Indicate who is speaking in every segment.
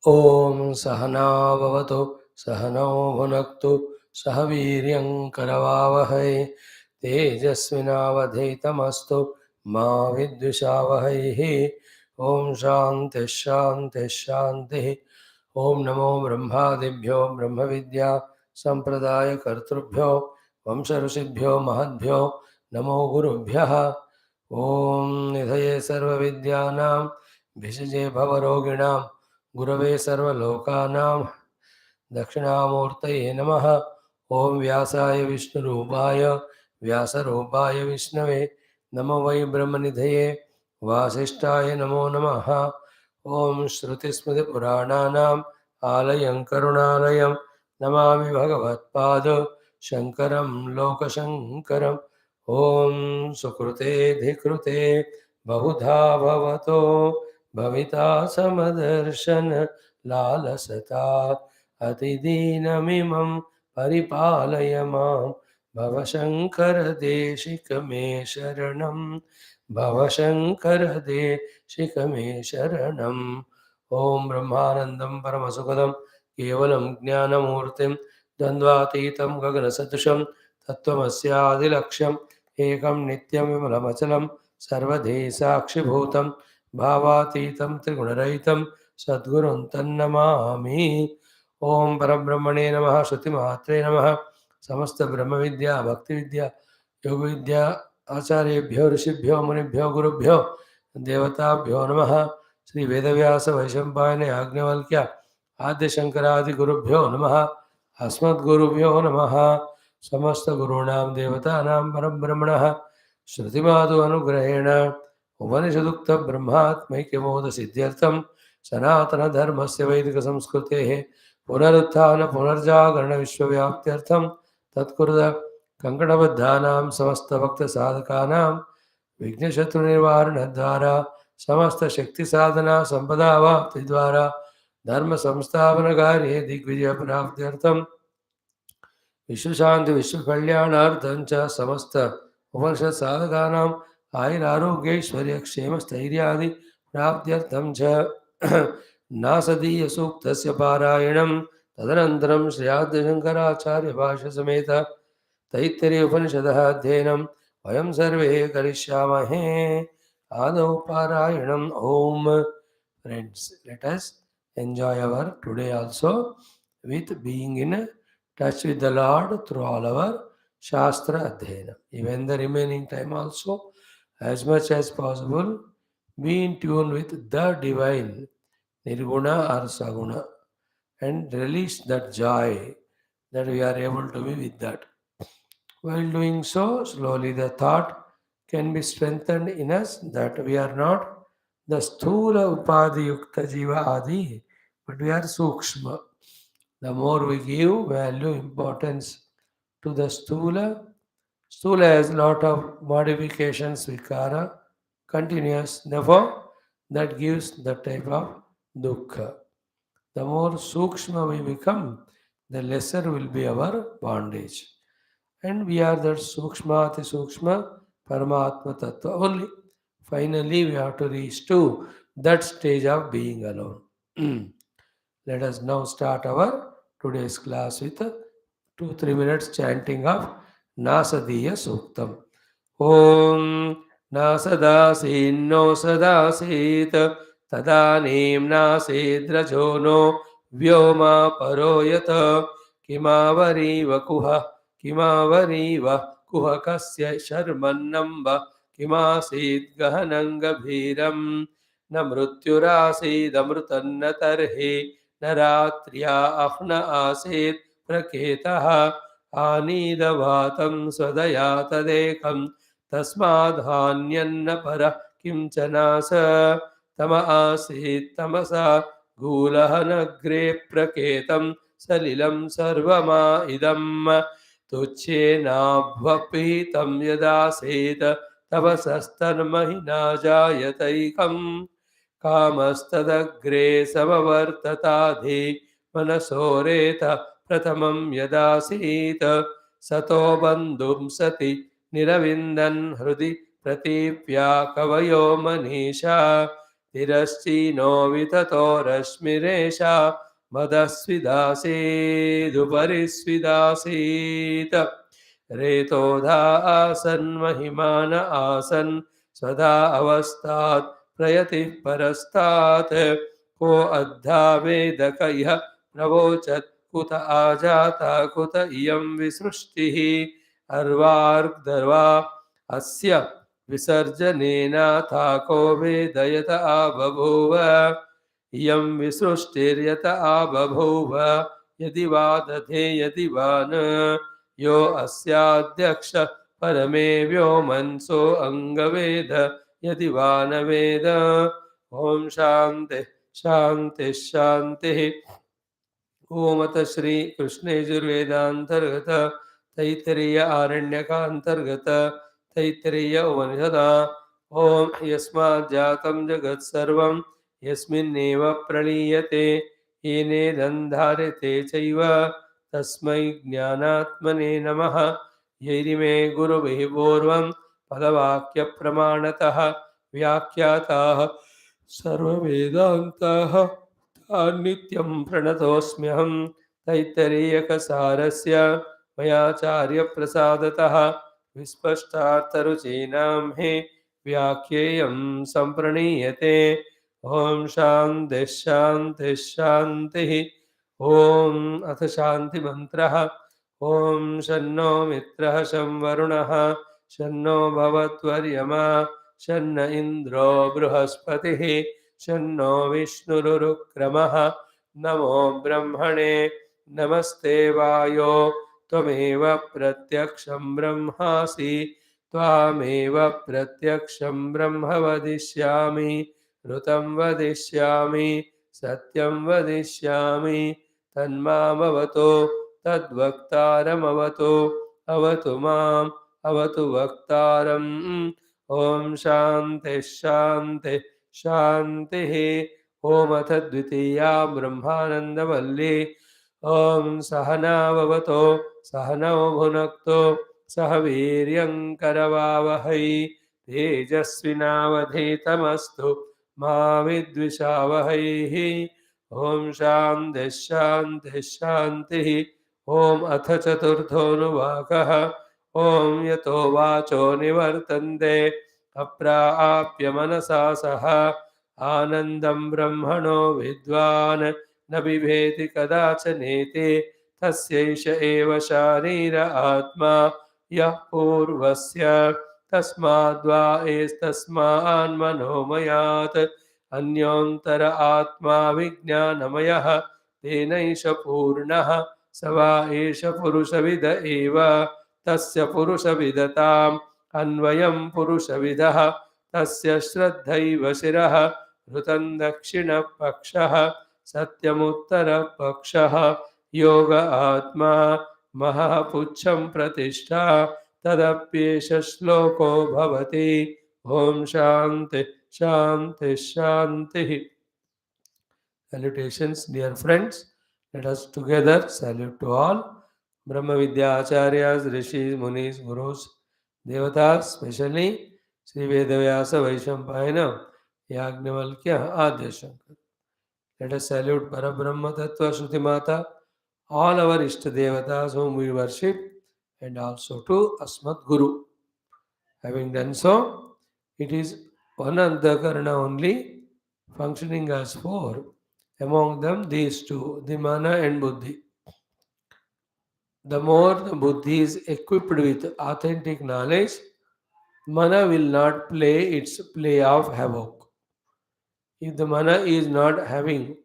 Speaker 1: ओम सहना भवतु सहनौ भुनक्तु सह वीर्यं करवावहै तेजस्विनावधीतमस्तु मा विद्विषावहैः। ओम शांति शांति शांति। ओम नमो ब्रह्मादिभ्यो ब्रह्म विद्या संप्रदाय कर्तृभ्यो वंश ऋषिभ्यो महद्भ्यो नमो गुरुभ्यः। ओम निधये सर्वविद्यानां भिषजे भवरोगिणां गुरवे सर्वलोकानां दक्षिणामूर्तये नमः। ओम व्यासाय विष्णुरूपाय व्यासरूपाय विष्णवे नमो वै ब्रह्मनिधये वासिष्ठाय नमो नमः। ओम श्रुतिस्मृतिपुराणानाम् आलयं करुणालयं नमामि भगवत्पाद शङ्करं लोकशङ्करम्। ओम सुकृते धिकृते बहुधा भवतो भविता समदर्शन लालसता अतिदीनमिमं परिपालय मां भवशङ्कर देशिक मे शरणं भवशङ्करदेशिक मे शरणम्। ॐ ब्रह्मानन्दं परमसुखदं केवलं ज्ञानमूर्तिं द्वन्द्वातीतं गगनसदृशं तत्त्वमस्यादिलक्ष्यम् एकं नित्यं विमलमचलं सर्वधी साक्षिभूतं भावातीतं त्रिगुणरहितं सद्गुरुं तन्नमामि। ओं परब्रह्मणे नमः। श्रुतिमात्रे नमः। समस्त ब्रह्म विद्या भक्ति विद्या योग विद्या आचार्येभ्यो ऋषिभ्यो मुनिभ्यो गुरुभ्यो देवताभ्यो नमः। श्री वेदव्यास वैशंपायन याज्ञवल्क्य आद्य शंकरादि गुरुभ्यो नमः। अस्मद्गुरुभ्यो नमः। समस्त गुरूणां देवतानां परब्रह्मणः श्रुतिमादु अनुग्रहेण उपनिषदुक्त ब्रह्मात्मैक्यमोद सिद्ध्यर्थं सनातन धर्मस्य वैदिक संस्कृतेः पुनरुत्थान पुनर्जागरण विश्वव्याप्त्यर्थं तत्कुरुत कंकणबद्धानां समस्त भक्त साधकानां विघ्नशत्रु निवारण द्वारा समस्त शक्ति साधना संपदा वाप्ति द्वारा धर्म संस्थापन कार्ये दिग्विजय प्राप्त्यर्थं विश्व शांति विश्व कल्याणार्थं च समस्त उपनिषद साधकानां आयुरारोग्यैश्वर्य क्षेम स्थैर्यादि प्राप्त्यर्थं च नासदीय सूक्तस्य पारायणं तदनन्तरं श्रीयाद्यशङ्कराचार्य भाष्य समेत तैत्तिरीय उपनिषदः अध्ययनं वयं सर्वे करिष्यामहे। आदौ पारायणम्। ओम friends, let us enjoy our today also with being in touch with the Lord through all our Shastra Adhyayana. Even the remaining time also, as much as possible, be in tune with the divine, Nirguna or Saguna, and release that joy that we are able to be with that. While doing so, slowly the thought can be strengthened in us that we are not the Sthula Upadhi Yukta Jiva Adi, but we are Sukshma. The more we give value, importance to the Stula has lot of modifications, Vikara, continuous. Therefore, that gives the type of Dukkha. The more Sukshma we become, the lesser will be our bondage. And we are that Sukshma Ati Sukshma Paramatma Tattva only. Finally, we have to reach to that stage of being alone. Let us now start our today's class with 2-3 minutes chanting of Nasadiya Suktam. Om Nasadasinno Sadasit Tadanim Nasidrajo no Vyoma Paroyata Kimavariva Kuha Kimavariva Kuhakasya Sharmannamba Kimasid Gahanangabhiram Namrutyurasidamrutanna Tarhi Naratriya Ahna Asid Praketaha आनीदवातं स्वदया तदेकं तस्माद्हान्यन्न परः किञ्चनास तम आसीत् तमसा गूलहनग्रे प्रकेतं सलिलं सर्वमा इदं तुच्छेनाभ्वपीतं यदासीत् तपसस्तन्महिना जायतैकं कामस्तदग्रे समवर्तताधि मनसोरेत प्रथमं यदासीत् सतो बन्धुं सति निरविन्दन् हृदि प्रतीप्या कवयो मनीषा तिरश्चीनो विततो रश्मिरेषा मदस्विदासीदुपरि स्विदासीत् रेतोधा आसन् महिमान आसन् स्वधा अवस्थात् प्रयतिः परस्तात् को अद्धा वेदक इह प्रवोचत् कुत आजाता कुत इयं विसृष्टिः अर्वार्ग्धर्वा अस्य विसर्जनेनाथाको वेदयत आबभूव इयं विसृष्टिर्यत आबभूव यदि वा दधे यदि वा न यो अस्याध्यक्ष परमे व्योमन्सो अङ्गवेद यदि वा न वेद ॐ शान्तिः शान्तिः शान्तिः ओम अथ श्री कृष्ण यजुर्वेदांतर्गत तैत्तिरीय आरण्यकांतर्गत तैत्तिरीय उपनिषदा ओम यस्मात् जातं जगत् सर्वं यस्मिन्नेव प्रलीयते येनेदन्धार्यते चैव तस्मै ज्ञानात्मने नमः यैरिमे गुरुभिः पूर्वं पदवाक्यप्रमाणतः व्याख्याताः सर्ववेदान्ताः नित्यं प्रणतोऽस्म्यहं तैत्तिरीयकसारस्य मयाचार्यप्रसादतः विस्पष्टार्थरुचीनां हि व्याख्येयं सम्प्रणीयते ॐ शान्तिः शान्तिः शान्तिः ॐ अथ शान्तिमन्त्रः ॐ शन्नो मित्रः शं वरुणः शन्नो भवत्वर्यमा शन्न इन्द्रो बृहस्पतिः शन्नो विष्णुरुक्रमः नमो ब्रह्मणे नमस्ते वायो त्वमेव प्रत्यक्षं ब्रह्मासि त्वामेव प्रत्यक्षं ब्रह्म वदिष्यामि ऋतं वदिष्यामि सत्यं वदिष्यामि तन्मामवतु तद्वक्तारमवतु अवतु माम् अवतु वक्तारम् ॐ शान्तिः शान्तिः शान्तिः ॐ अथ द्वितीया ब्रह्मानन्दवल्ली ॐ सहनाववतो सहनौ भुनक्तो सह वीर्यङ्करवावहै तेजस्विनावधीतमस्तु मा विद्विषावहैः ॐ शान्तिः शान्तिः शान्तिः ॐ अथ चतुर्थोऽनुवाकः ॐ यतो वाचो निवर्तन्ते अप्राप्य मनसा सह आनन्दं ब्रह्मणो विद्वान् न बिभेति कदाचनेति तस्यैष एव शारीर आत्मा यः पूर्वस्य तस्माद्वा एस्तस्मान्मनोमयात् अन्योन्तर आत्मा विज्ञानमयः तेनैष पूर्णः स वा एष पुरुषविद एव तस्य पुरुषविदताम् अन्वयं पुरुषविदः तस्य श्रद्धैव शिरः ऋतं दक्षिणपक्षः सत्यमुत्तरपक्षः योग आत्मा महः पुच्छं प्रतिष्ठा तदप्येष श्लोको भवति ॐ शान्ति शान्ति शान्तिः Salutations, dear friends. Let us together salute to all Brahma Vidya Acharyas, Rishis, Munis, Gurus, Devatas, especially Sri Vedavyasa Vaishampayana, Yagnavalkya, Adya Shankara. Let us salute Parabrahma Tattva Shruti Mata, all our Ishta Devatas whom we worship, and also to Asmat Guru. Having done so, it is one Anthakarana only functioning as four. Among them, these two, the mana and buddhi. The more the buddhi is equipped with authentic knowledge, mana will not play its play of havoc. If the mana is not having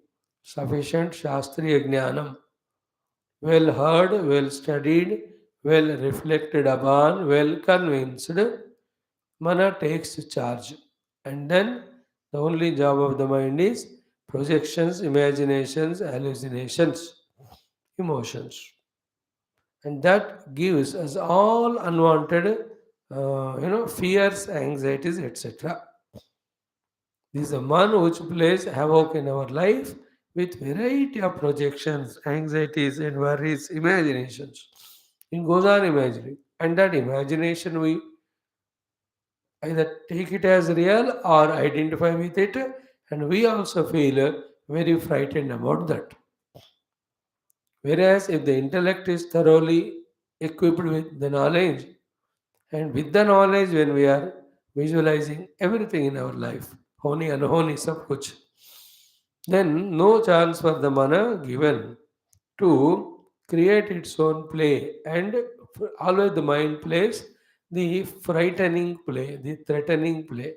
Speaker 1: sufficient shastriya jnanam, well heard, well studied, well reflected upon, well convinced, mana takes charge. And then the only job of the mind is projections, imaginations, hallucinations, emotions. And that gives us all unwanted, fears, anxieties, etc. This is the man which plays havoc in our life with variety of projections, anxieties, and worries, imaginations. It goes on imagining, and that imagination we either take it as real or identify with it and we also feel very frightened about that. Whereas if the intellect is thoroughly equipped with the knowledge, and with the knowledge, when we are visualizing everything in our life, honi anhoni sab kuch, then no chance for the mana given to create its own play, and always the mind plays the frightening play, the threatening play,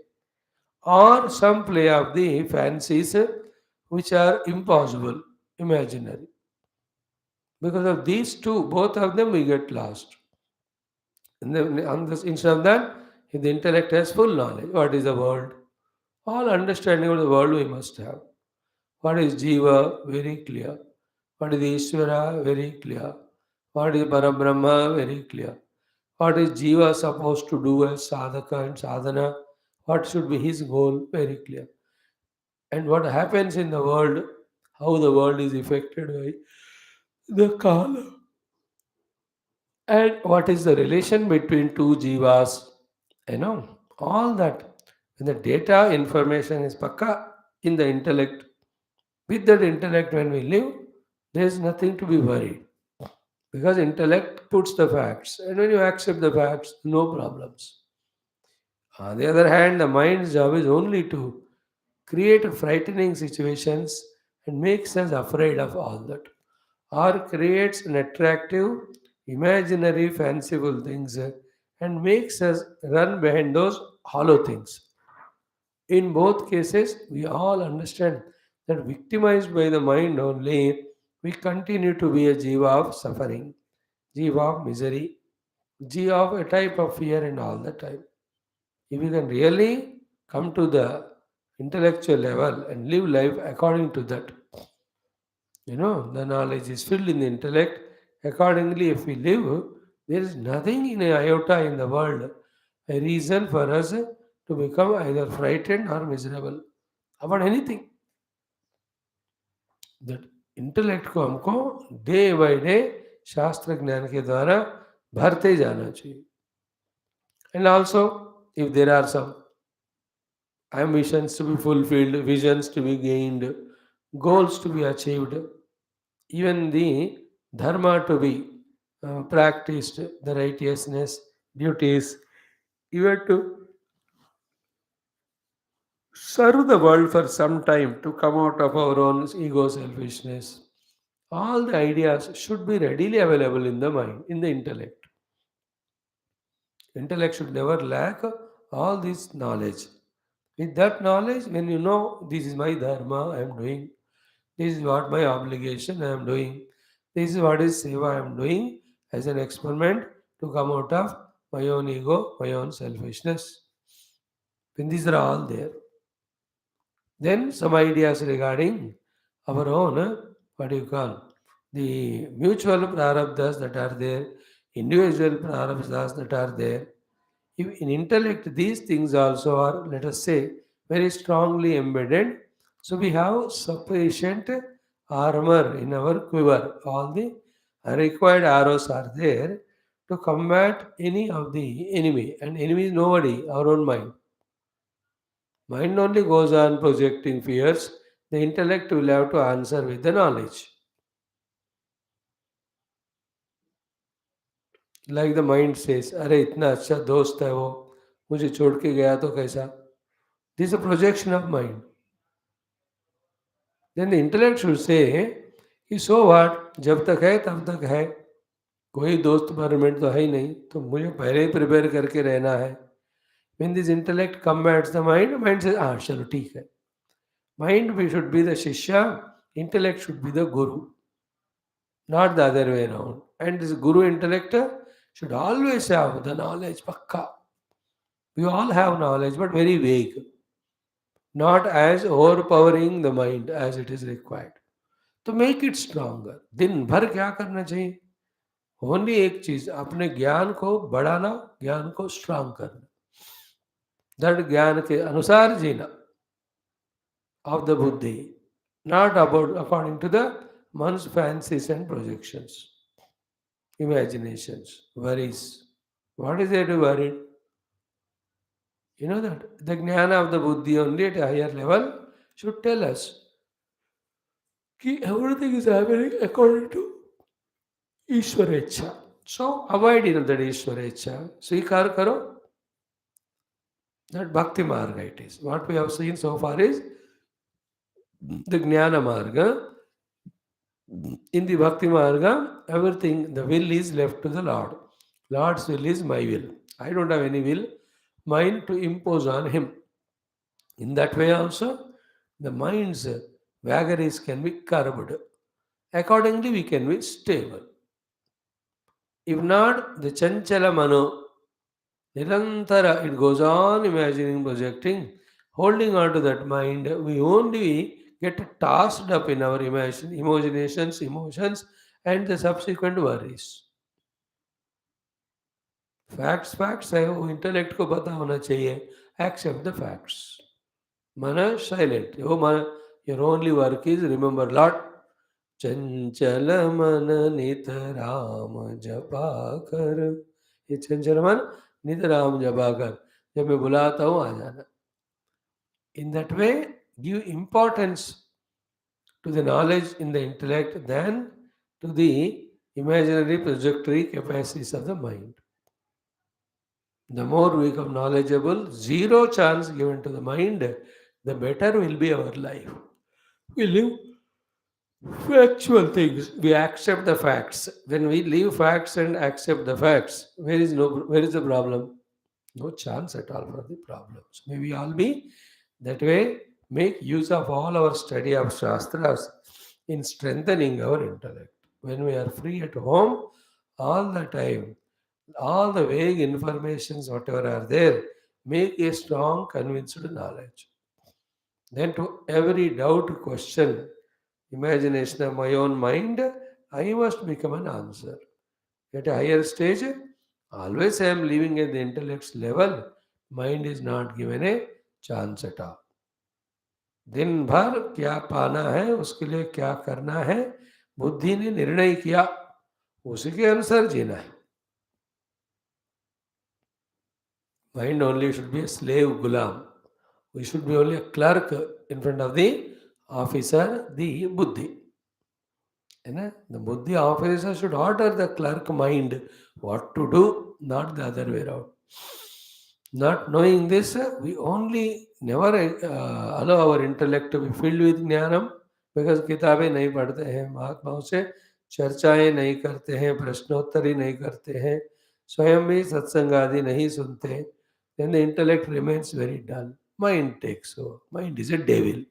Speaker 1: or some play of the fancies which are impossible, imaginary. Because of these two, both of them we get lost. And then on this, instead of that, if the intellect has full knowledge, what is the world? All understanding of the world we must have. What is Jiva? Very clear. What is Ishvara? Very clear. What is Parabrahma? Very clear. What is Jiva supposed to do as sadhaka and sadhana? What should be his goal? Very clear. And what happens in the world, how the world is affected by the Kala. And what is the relation between two jivas? All that. When the data information is pakka in the intellect, with that intellect, when we live, there is nothing to be worried. Because intellect puts the facts. And when you accept the facts, no problems. On the other hand, the mind's job is only to create frightening situations and makes us afraid of all that, or creates an attractive, imaginary, fanciful things and makes us run behind those hollow things. In both cases, we all understand that victimized by the mind only, we continue to be a jiva of suffering, jiva of misery, jiva of a type of fear and all the time. If you can really come to the intellectual level and live life according to that, the knowledge is filled in the intellect. Accordingly, if we live, there is nothing in a iota in the world, a reason for us to become either frightened or miserable about anything. That intellect को हमको day by day शास्त्र ज्ञान के द्वारा भरते जाना चाहिए. And also, if there are some ambitions to be fulfilled, visions to be gained, goals to be achieved, even the dharma to be practiced, the righteousness, duties, even to serve the world for some time to come out of our own ego selfishness. All the ideas should be readily available in the mind, in the intellect. Intellect should never lack all this knowledge. With that knowledge, when you know this is my dharma I am doing, this is what my obligation I am doing, this is what is seva I am doing as an experiment to come out of my own ego, my own selfishness. When these are all there, then some ideas regarding our own, what do you call, the mutual prarabdhas that are there, individual prarabdhas that are there. In intellect, these things also are, let us say, very strongly embedded. So we have sufficient armor in our quiver. All the required arrows are there to combat any of the enemy. And enemy is nobody, our own mind. Mind only goes on projecting fears. The intellect will have to answer with the knowledge. Like the mind says, अरे इतना अच्छा दोस्त है वो, मुझे छोड़ के गया तो कैसा. This is a projection of mind. Then the intellect should say कि so what, जब तक है तब तक है, कोई दोस्त परमानेंट तो है ही नहीं, तो मुझे पहले ही प्रिपेयर करके रहना है. When this intellect combats the mind, mind says, हाँ चलो ठीक है. Mind we should be the shishya, intellect should be the guru, not the other way around. And this guru intellect should always have the knowledge, pakka. We all have knowledge, but very vague, not as overpowering the mind as it is required. To make it stronger, दिन भर क्या करना चाहिए? Only एक चीज, अपने ज्ञान को बढ़ाना, ज्ञान को स्ट्रांग करना, दृढ़ ज्ञान के अनुसार जीना, of the buddhi, not about according to the one's fancies and projections, imaginations, worries. What is there to worry? You know that the jnana of the buddhi only at a higher level should tell us कि everything is happening according to Ishwarecha. So avoid that Ishwarecha. Svikar karo. That Bhakti Marga it is. What we have seen so far is the Jnana Marga. In the Bhakti Marga, everything, the will is left to the Lord. Lord's will is my will. I don't have any will, mine to impose on Him. In that way also, the mind's vagaries can be curbed. Accordingly, we can be stable. If not, the Chanchala Mano, Nirantara, it goes on imagining, projecting, holding on to that mind, we only get tossed up in our imaginations, emotions, and the subsequent worries. Facts है वो intellect को पता होना चाहिए accept the facts मन silent वो मन your only work is remember lot चंचल मन नित राम जपा कर ये चंचल मन नित राम जपा कर जब मैं बुलाता हूँ आ जाना in that way give importance to the knowledge in the intellect then to the imaginary projectory capacities of the mind. The more we become knowledgeable, zero chance given to the mind, the better will be our life. We live factual things. We accept the facts. When we leave facts and accept the facts, where is the problem? No chance at all for the problems. May we all be that way. Make use of all our study of Shastras in strengthening our intellect. When we are free at home, all the time, all the vague informations, whatever are there, make a strong, convinced knowledge. Then to every doubt, question, imagination of my own mind, I must become an answer. At a higher stage, always I am living at the intellect's level. Mind is not given a chance at all. दिन भर क्या पाना है उसके लिए क्या करना है बुद्धि ने निर्णय किया उसी के अनुसार जीना है Mind only should be a slave gulam. We should be only a clerk in front of the officer, the buddhi. The buddhi officer should order the clerk mind what to do, not the other way around. Not knowing this, we only never allow our intellect to be filled with jnanam because किताबें नहीं पढ़ते हैं महात्माओं से चर्चाएं नहीं करते हैं प्रश्नोत्तरी नहीं करते हैं स्वयं भी सत्संग आदि नहीं सुनते then the intellect remains very dull. Mind takes over. Mind is a devil.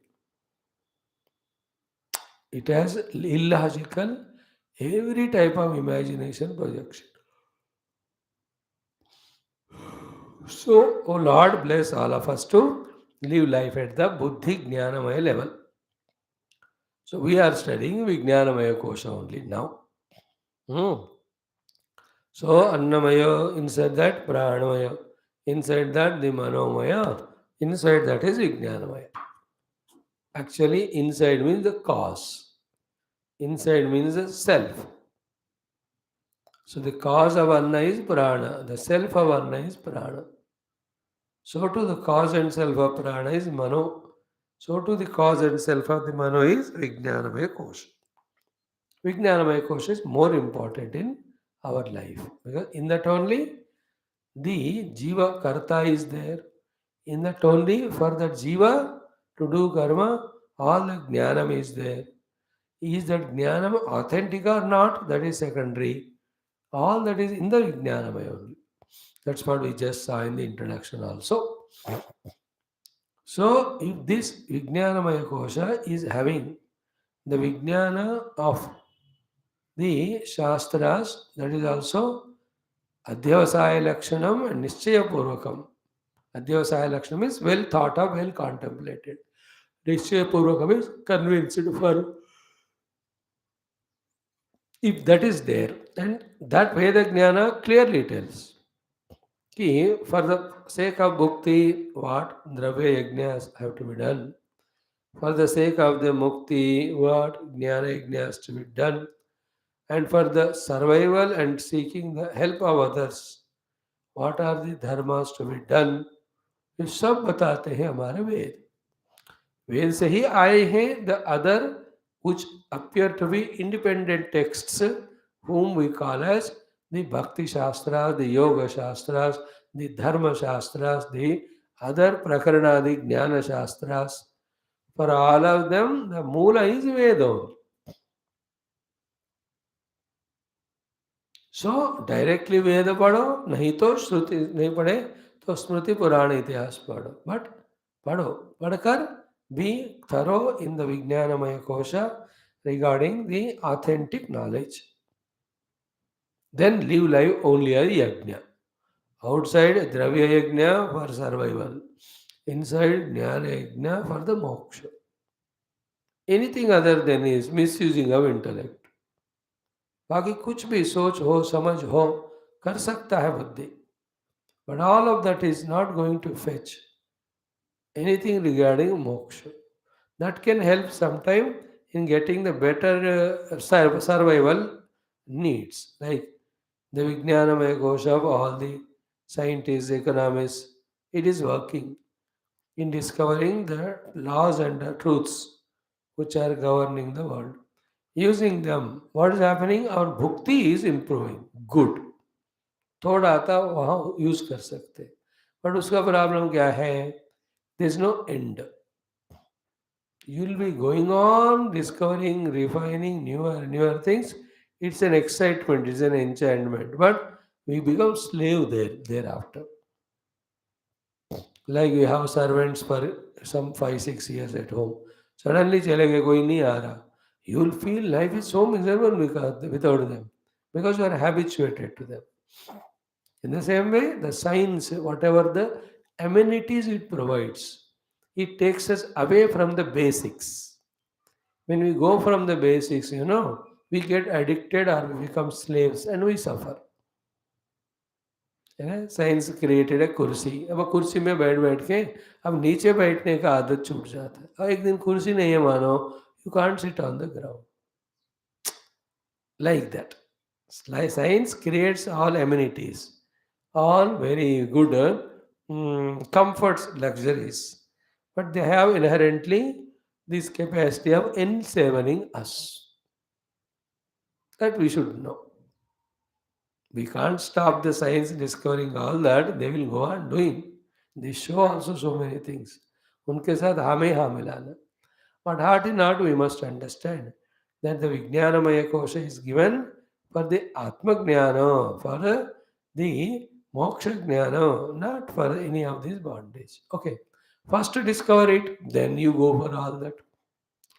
Speaker 1: It has illogical, every type of imagination projection. So, O Lord, bless all of us to live life at the Buddhi Jnanamaya level. So, we are studying Vijnanamaya Kosha only now. So, Annamaya, inside that, Pranamaya. Inside that, the Manomaya. Inside that is Vijnanamaya. Actually, inside means the cause. Inside means the self. So, the cause of Anna is Prana. The self of Anna is Prana. So, to the cause and self of Prana is Mano. So, to the cause and self of the Mano is Vijnanamaya Kosha. Vijnanamaya Kosha is more important in our life. Because in that only the Jiva Karta is there. In that only for that Jiva to do karma, all the Jnanam is there. Is that Jnanam authentic or not? That is secondary. All that is in the Vijnanamaya only. That's what we just saw in the introduction also. So, if this Vijnanamaya Kosha is having the Vijnana of the Shastras, that is also Adhyavasaya Lakshanam and Nischaya Purvakam. Adhyavasaya Lakshanam is well thought of, well contemplated. Nischaya Purvakam is convinced for. If that is there, and that Veda Jnana clearly tells कि for the sake of bhukti, what dravya yajnas have to be done. For the sake of the mukti, what jnana yajnas to be done. And for the survival and seeking the help of others, what are the dharmas to be done. ये सब बताते हैं हमारे वेद. वेद से ही आए हैं. The other, which appear to be independent texts, whom we call as the Bhakti Shastras, the Yoga Shastras, the Dharma Shastras, the other Prakarana, the Jnana Shastras. For all of them, the Moola is Veda. So directly Veda पढ़ो, नहीं तो श्रुति नहीं पढ़े तो स्मृति पुराण इतिहास पढ़ो. But पढ़ो, पढ़कर बी थरो इन द विज्ञानमय कोश regarding the authentic knowledge. Then live life only as यज्ञ. आउटसाइड द्रव्य यज्ञ फॉर सर्वाइवल, इनसाइड ज्ञान यज्ञ फॉर द मोक्ष. Anything other than is misusing of intellect. बाकी कुछ भी सोच हो, समझ हो, कर सकता है बुद्धि. But all of that is not going to fetch anything regarding moksha. That can help sometime in getting the better survival needs. Like the विज्ञानमय kosha of all the scientists, economists, it is working in discovering the laws and the truths which are governing the world. Using them, what is happening? Our bhukti is improving. Good. थोड़ा आता वहाँ use कर सकते, but उसका problem क्या है? There is no end. You will be going on discovering, refining newer things. It's an excitement, it's an enchantment, but we become slave thereafter. Like we have servants for some 5-6 years at home. Suddenly चले गए, कोई नहीं आ रहा. You will feel life is so miserable without them, because you are habituated to them. In the same way, the science, whatever the amenities it provides, it takes us away from the basics. When we go from the basics, we get addicted or we become slaves and we suffer. है ना? Science created है कुर्सी. अब कुर्सी में बैठ बैठ के अब नीचे बैठने का आदत छूट जाता है. और एक दिन कुर्सी नहीं है, मानो you can't sit on the ground. Like that. Science creates all amenities, all very good comforts, luxuries, but they have inherently this capacity of enslaving us. That we should know. We can't stop the science discovering all that. They will go on doing. They show also so many things. उनके साथ हमें हाँ मिलाना. But heart in heart, we must understand that the Vijnanamaya Kosha is given for the Atma Jnana, for the Moksha Jnana, not for any of these bondage. Okay, first to discover it, then you go for all that.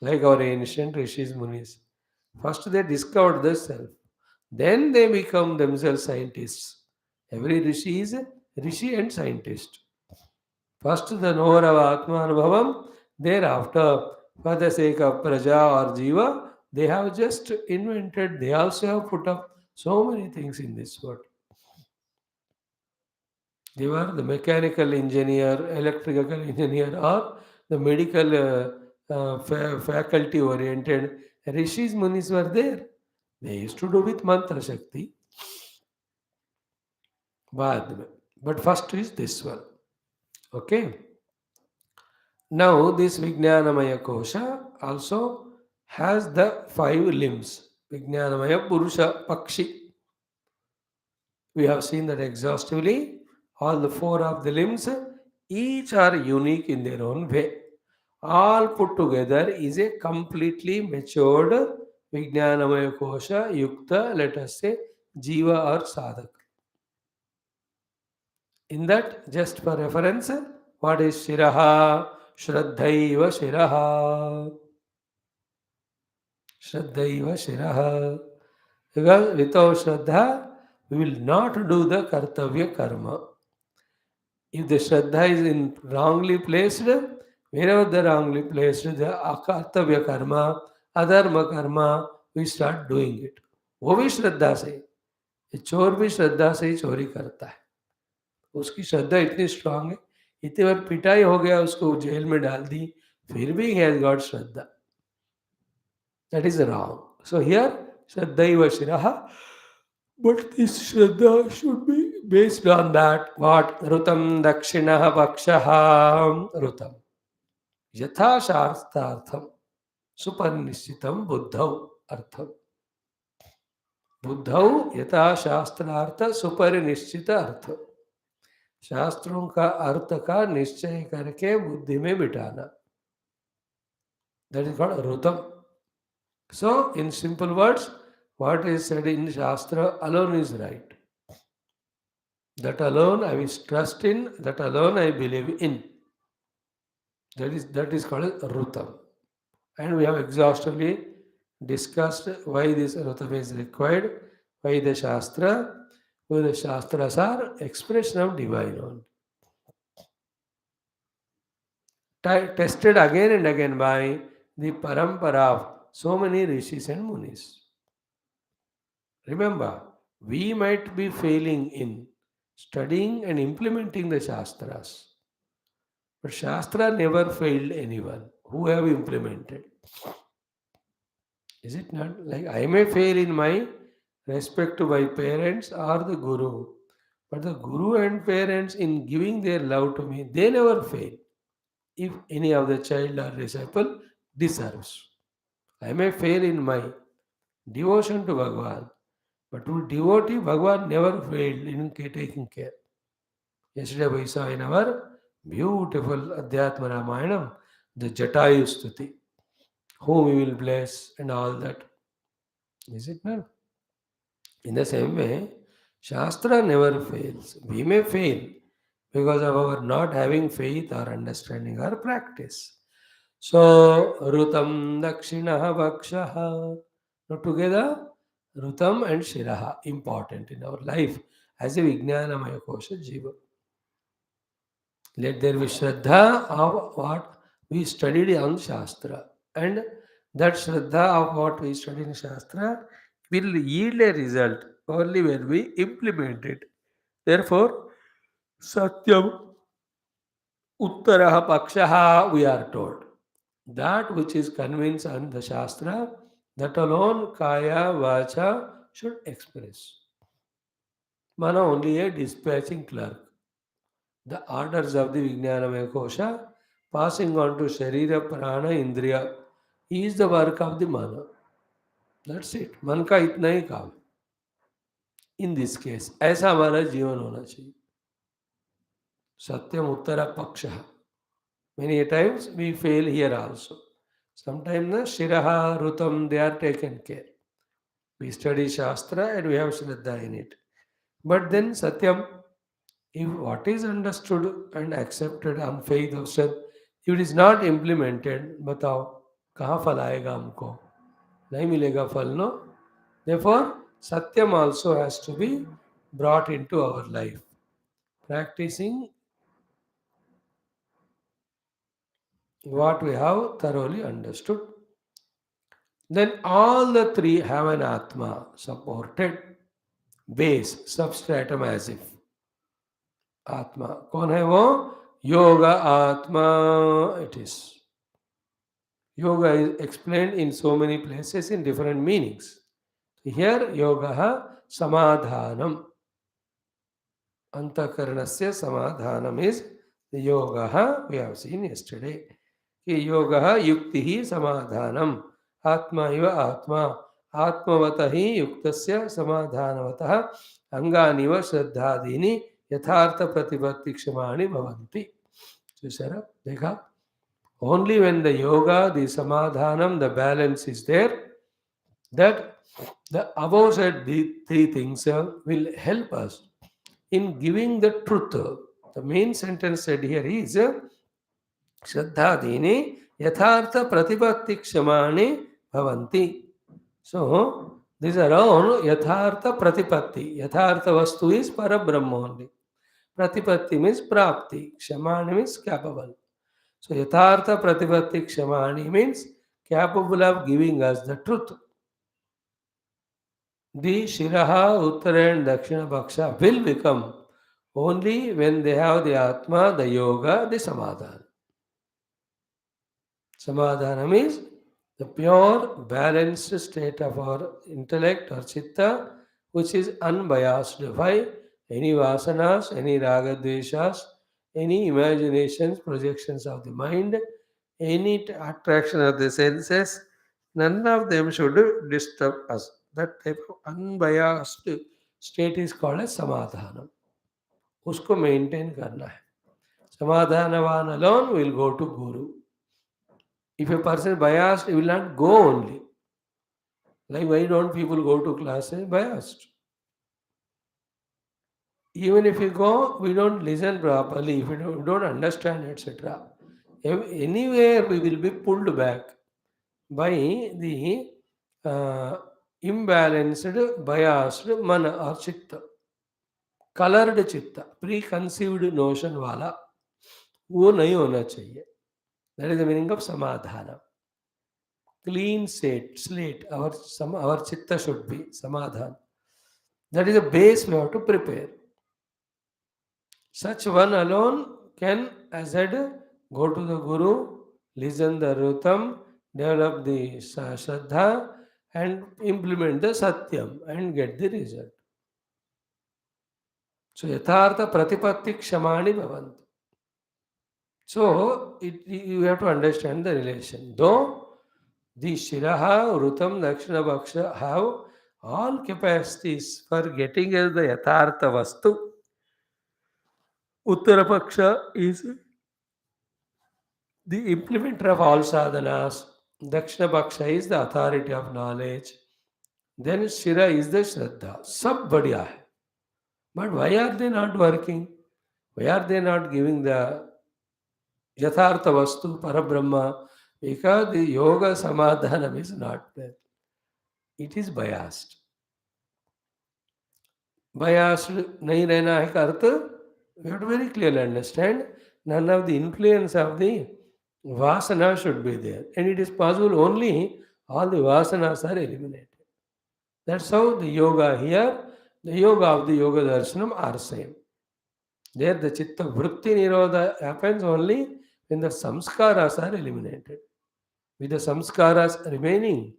Speaker 1: Like our ancient Rishis Munis. First they discovered the self, then they become themselves scientists. Every Rishi is a Rishi and scientist. First the knower of Atma Anubhavam, thereafter, for the sake of Praja or Jiva, they have just invented, they also have put up so many things in this world. They were the mechanical engineer, electrical engineer, or the medical faculty oriented. Rishis, Munis were there. They used to do with Mantra Shakti. But first is this one. Okay. Now this Vijnanamaya Kosha also has the 5 limbs. Vijnanamaya Purusha Pakshi. We have seen that exhaustively. All the 4 of the limbs, each are unique in their own way. All put together is a completely matured Vijnanamaya Kosha Yukta, let us say, Jiva or Sadhak. In that, just for reference, what is Shiraha? Shraddhaiva Shiraha. Shraddhaiva Shiraha. Because without Shraddha, we will not do the Kartavya Karma. If the Shraddha is wrongly placed, wherever the wrongly placed, the Kartavya Karma, Adharma Karma, we start doing it. वो भी श्रद्धा से. ये चोर भी श्रद्धा से ही चोरी करता है. उसकी श्रद्धा इतनी स्ट्रांग है, इतनी बार पिटाई हो गया, उसको जेल में डाल दी, फिर भी he has got Shraddha. That is wrong. So here, Shraddhaiva Shiraha, but this Shraddha should be based on that. What? Rutam Dakshinaha Pakshaha Rutam. Yatha Shastartham Supanishitam Buddhau Artham. बुद्धौ यथा शास्त्रार्थ सुपरिनिश्चित अर्थ, शास्त्रों का अर्थ का निश्चय करके बुद्धि में बिठाना, that is called ritam. So in simple words, what is said in Shastra alone is right. That alone I will trust in, that alone I believe in. That is called rutam. And we have exhaustively discussed why this rutam is required, why the Shastra, why the Shastras are expression of divine only. Tested again and again by the parampara of so many rishis and munis. Remember, we might be failing in studying and implementing the Shastras, but Shastra never failed anyone who have implemented. Is it not? Like I may fail in my respect to my parents or the Guru, but the Guru and parents in giving their love to me, they never fail. If any of the child or disciple deserves. I may fail in my devotion to Bhagavan, but to devotee, Bhagavan never failed in taking care. Yesterday we saw in our beautiful Adhyatma Ramayanam the Jatayu Stuti, whom we will bless and all that. Is it not? In the same way, Shastra never fails. We may fail because of our not having faith or understanding or practice. So, Rutam Dakshinaha Vakshaha. Now, together, Rutam and Shiraha, important in our life as a Vijnanamaya Kosha Jiva. Let there be Shraddha of what we studied on Shastra. And that Shraddha of what we studied in Shastra will yield a result only when we implement it. Therefore, Satyam Uttaraha Pakshaha, we are told. That which is convinced on the Shastra, that alone Kaya Vacha should express. Mana only a dispatching clerk. The orders of the Vijnanamaya Kosha passing on to Sharira, Prana, Indriya is the work of the Mana. That's it. मन का इतना ही काम. In this case, ऐसा हमारा जीवन होना चाहिए. सत्यम उत्तरा पक्षः. Many times we fail here also. Sometimes the Shiraha, Rutam, they are taken care. We study Shastra and we have Shraddha in it. But then Satyam, if what is understood and accepted on faith of self, if it is not implemented, बताओ कहाँ फल आएगा हमको? नहीं मिलेगा फल, no? Therefore, Satyam also has to be brought into our life. Practicing what we have thoroughly understood. Then all the three have an Atma supported base, substratum as if. आत्मा कौन है वो? योगा आत्मा it is. Yoga is explained in so many places in different meanings. Here yoga samadhanam. Antakaranasya samadhanam is the yoga we have seen yesterday. Yoga yukti hi samadhanam. Atma iva atma. Atmavata hi yuktasya samadhanavata anganiva श्रद्धादीनि यथार्थ प्रतिपत्ति क्षमाणि भवन्ति. चूसारा देखा? Only when the yoga, the samadhanam, the balance is there, that the above said the three things will help us in giving the truth. The main sentence said here is Shraddhadini yathartha pratipatti kshamani bhavanti. So, these are all yathartha pratipatti. Yathartha vastu is parabrahma only. Pratipatti means prapti. Kshamani means capable. So, yathartha pratipatti kshamani means capable of giving us the truth. The Shiraha, Uttara and Dakshina Bhaksha will become only when they have the Atma, the Yoga, the Samadhana. Samadhana means the pure, balanced state of our intellect or chitta, which is unbiased by any vasanas, any ragadveshas, any imaginations, projections of the mind, any attraction of the senses, none of them should disturb us. That type of unbiased state is called as samadhanam. उसको maintain करना है. Samadhanavan alone will go to Guru. If a person is biased, he will not go only. Like why don't people go to classes? Biased. Even if we go, we don't listen properly, if we don't understand, etc. Anywhere we will be pulled back by the imbalanced, biased mana or chitta, colored chitta, preconceived notion wala, वो नहीं होना चाहिए. That is the meaning of samadhana. Clean slate, our chitta should be samadhana. That is the base we have to prepare. Such one alone can, as said, go to the Guru, listen the Rutam, develop the Shraddha, and implement the Satyam and get the result. So, Yathartha Pratipatti Kshamani Bhavantu. So, you have to understand the relation. Though the Shiraha, Rutam, Dakshina Bhaksha have all capacities for getting as the Yathartha Vastu, Uttarapaksha is the implementer of all sadhanas. Dakshina Paksha is the authority of knowledge. Then Shira is the Shraddha. Sab badhiya hai. But why are they not working? Why are they not giving the Yathartha Vastu, Parabrahma? Because the Yoga Samadhanam is not there. It is biased. Biased nahi rehna hai ka arth, we have to very clearly understand, none of the influence of the Vasana should be there. And it is possible only all the Vasanas are eliminated. That's how the yoga here, the yoga of the Yoga Darshanam are same. There the Chitta Vritti Nirodha happens only when the samskaras are eliminated. With the samskaras remaining,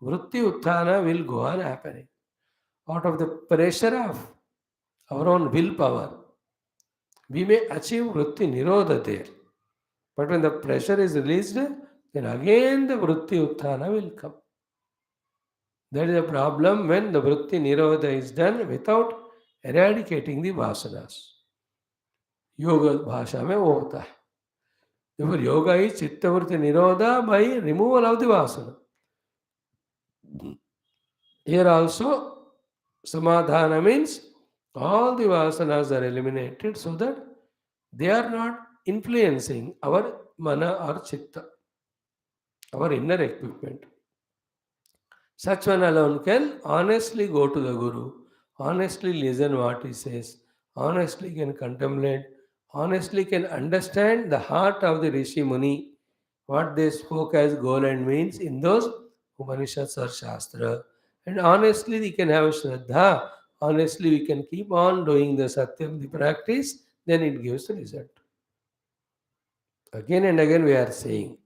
Speaker 1: Vritti Utthana will go on happening. Out of the pressure of our own willpower, we may achieve Vritti Nirodha there. But when the pressure is released, then again the Vritti Utthana will come. That is a problem when the Vritti Nirodha is done without eradicating the Vasanas. Yoga Bhasha mein wo hota hai. Therefore, yoga is Chitta Vritti Nirodha by removal of the Vasana. Here also, Samadhana means all the Vasanas are eliminated so that they are not influencing our mana or chitta, our inner equipment. Such one alone can honestly go to the Guru, honestly listen what he says, honestly can contemplate, honestly can understand the heart of the Rishi Muni, what they spoke as goal and means in those Upanishads or Shastra. And honestly we can have Shraddha, honestly we can keep on doing the Satyam, the practice, then it gives the result. Again and again we are saying,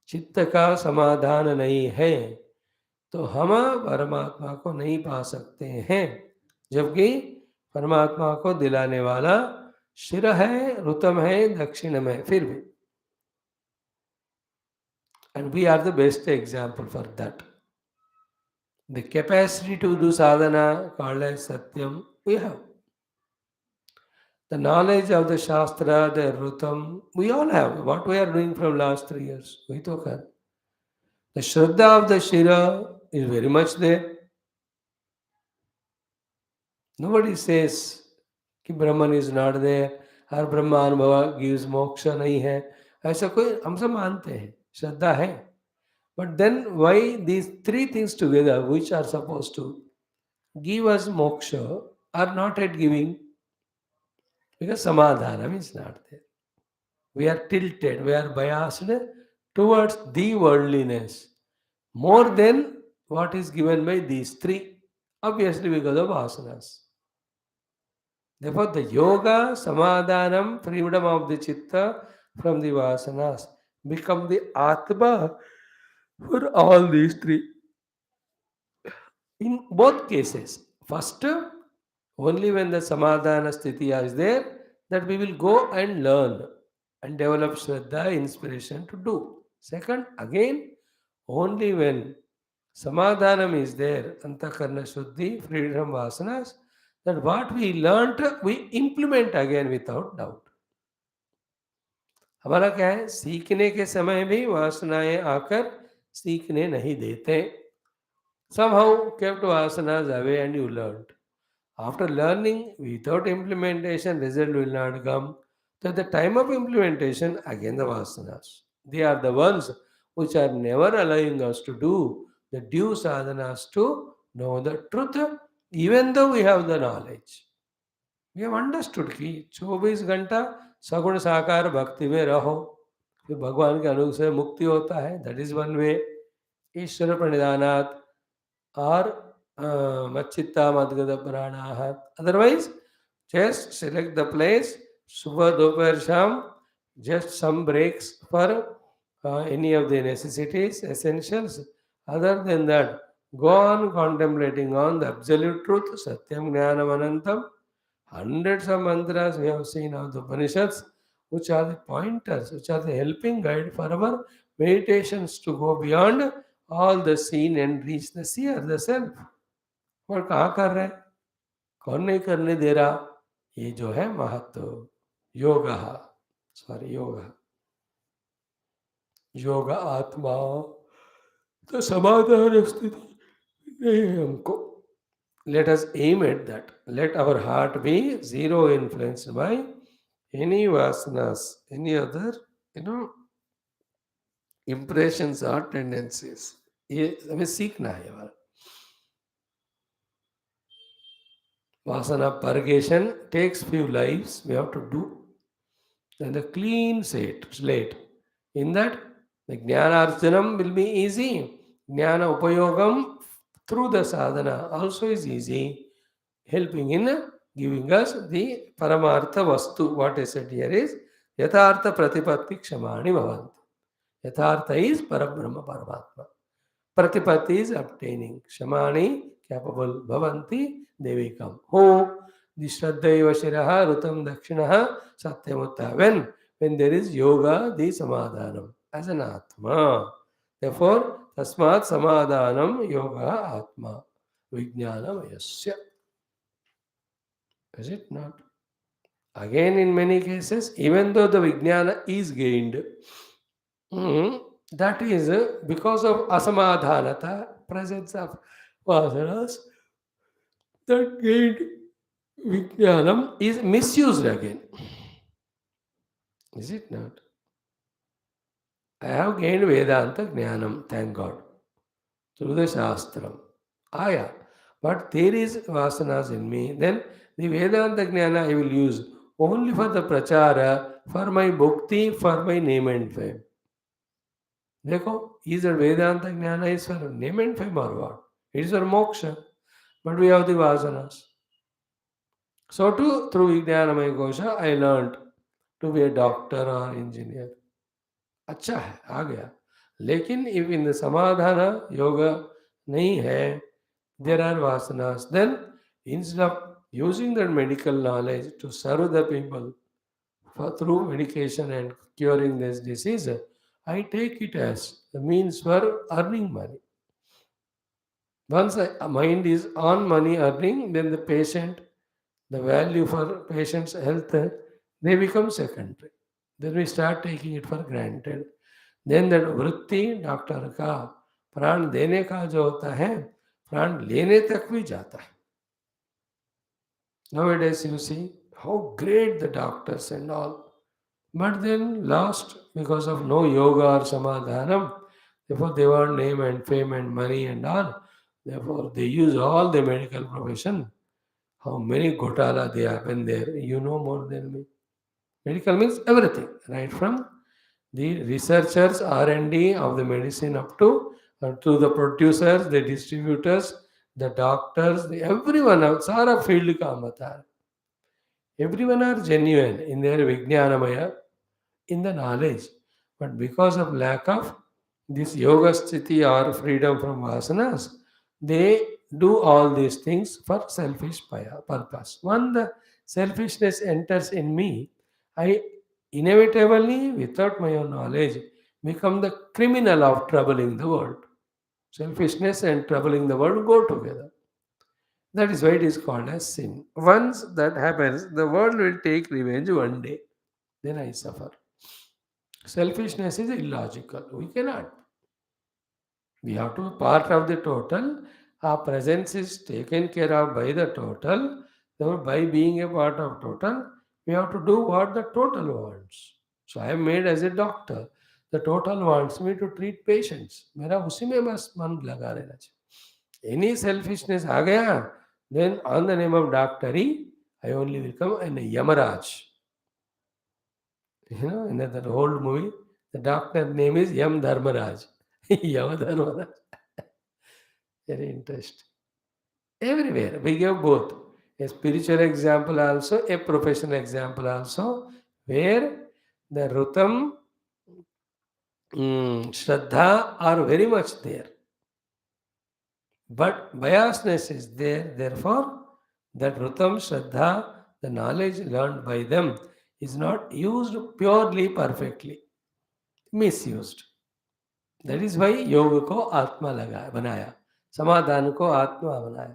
Speaker 1: चित्त का समाधान नहीं है तो हम परमात्मा को नहीं पा सकते हैं, जबकि परमात्मा को दिलाने वाला शिर है, रुतम है, दक्षिणम है. फिर भी, and we are the best example for that. The capacity to do sadhana called as satyam we have. The knowledge of the shastra, the rutam, we all have. What we are doing from last 3 years, we to kar. The shraddha of the shira is very much there. Nobody says कि Brahman is not there और ब्रह्मा अनुभव gives मोक्ष नहीं है, ऐसा कोई हम सब मानते हैं, श्रद्धा है. But then why these three things together which are supposed to give us moksha are not yet giving? Because samadhanam is not there. We are tilted, we are biased towards the worldliness more than what is given by these three, obviously because of vasanas. Therefore, the yoga, samadhanam, freedom of the chitta from the vasanas become the atma for all these three. In both cases, first, only when the samadhana sthitiya is there, that we will go and learn and develop shraddha, inspiration to do. Second, again, only when samadhanam is there, antakarna shuddhi, freedom vasanas, that what we learnt we implement again without doubt. हमारा क्या है, सीखने के समय भी वासनाएं आकर सीखने नहीं देते. Somehow kept vasanas away and you learned. After learning, without implementation, result will not come. So at the time of implementation, again the vasanas. They are the ones which are never allowing us to do the due sadhanas to know the truth, even though we have the knowledge. We have understood कि 24 घंटा सगुण साकार भक्ति में रहो, फिर भगवान के अनुग्रह से मुक्ति होता है. That is one way. ईश्वर प्रणिधानात् or Machitta Madgada Puranaha. Otherwise, just select the place, Subha Doparsham, just some breaks for any of the necessities, essentials. Other than that, go on contemplating on the absolute truth, Satyam Jnanam Anantam. Hundreds of mantras we have seen of the Upanishads, which are the pointers, which are the helping guide for our meditations to go beyond all the seen and reach the seer, the self. और कहाँ कर रहे हैं, कौन नहीं करने दे रहा, ये जो है महत्व. योग योग आत्मा तो समाधान स्थिति नहीं है हमको. Let us aim at that. Let our heart be zero influenced by any vasanas, any other, impressions or tendencies. ये हमें सीखना है हमारा. Vasana purgation takes few lives we have to do. Then the clean slate. In that, the jnana arjanam will be easy. Jnana upayogam through the sadhana also is easy, helping in giving us the paramartha vastu. What I said here is yathartha pratipatti kshamani bhavanti. Yathartha is parabrahma paramatma. Pratipatti is obtaining. Kshamani capable bhavanti devikam. Who? The Shraddhaiva Shiraha Rutam Dakshinaha Satyamutta. When there is yoga, the samadhanam as an atma. Therefore, tasmat samadhanam yoga atma. Vignanamayasya. Is it not? Again, in many cases, even though the vijnana is gained, that is because of asamadhanata, presence of vasanas, that gained Vijnanam is misused again. Is it not? I have gained Vedanta Jnanam, thank God, through the Shastram. Yeah. But there is vasanas in me, then the Vedanta Jnana I will use only for the prachara, for my bhakti, for my name and fame. Dekho, either Vedanta Jnana is for name and fame or what? It is for moksha. But we have the vasanas. So too, through Vignanamaya Kosha, I learned to be a doctor or engineer. अच्छा है, आ गया. लेकिन if in the samadhana yoga नहीं है, there are vasanas, then instead of using that medical knowledge to serve the people through medication and curing this disease, I take it as the means for earning money. Once a mind is on money earning, then the patient, the value for patient's health, they become secondary. Then we start taking it for granted. Then that vritti, doctor का प्राण देने का जो होता है, प्राण लेने तक भी जाता है. Nowadays you see how great the doctors and all, but then lost because of no yoga or samadhanam. Therefore they want name and fame and money and all. Therefore they use all the medical profession. How many ghotala they happen there, you know more than me. Medical means everything, right from the researchers, R&D of the medicine up to the producers, the distributors, the doctors, everyone else are a field ka avatar. Everyone are genuine in their Vijnanamaya, in the knowledge. But because of lack of this yoga sthiti or freedom from vasanas, they do all these things for selfish purpose. When the selfishness enters in me, I inevitably, without my own knowledge, become the criminal of troubling the world. Selfishness and troubling the world go together. That is why it is called as sin. Once that happens, the world will take revenge one day. Then I suffer. Selfishness is illogical. We cannot. We have to be part of the total. Our presence is taken care of by the total. So by being a part of total, we have to do what the total wants. So I am made as a doctor. The total wants me to treat patients. मेरा उसी में बस मन लगा रहना चाहिए. Any selfishness आ गया, then on the name of doctory, I only become an Yamaraj. In that old movie, the doctor name is Yam Dharmaraj. Yama Dharmaraj. Very interesting. Everywhere we give both a spiritual example also, a professional example also, where the Rutam, Shraddha are very much there. But biasness is there, therefore, that Rutam, Shraddha, the knowledge learned by them, is not used purely perfectly, misused. That is why योग को आत्मा लगाया बनाया, समाधान को आत्मा बनाया,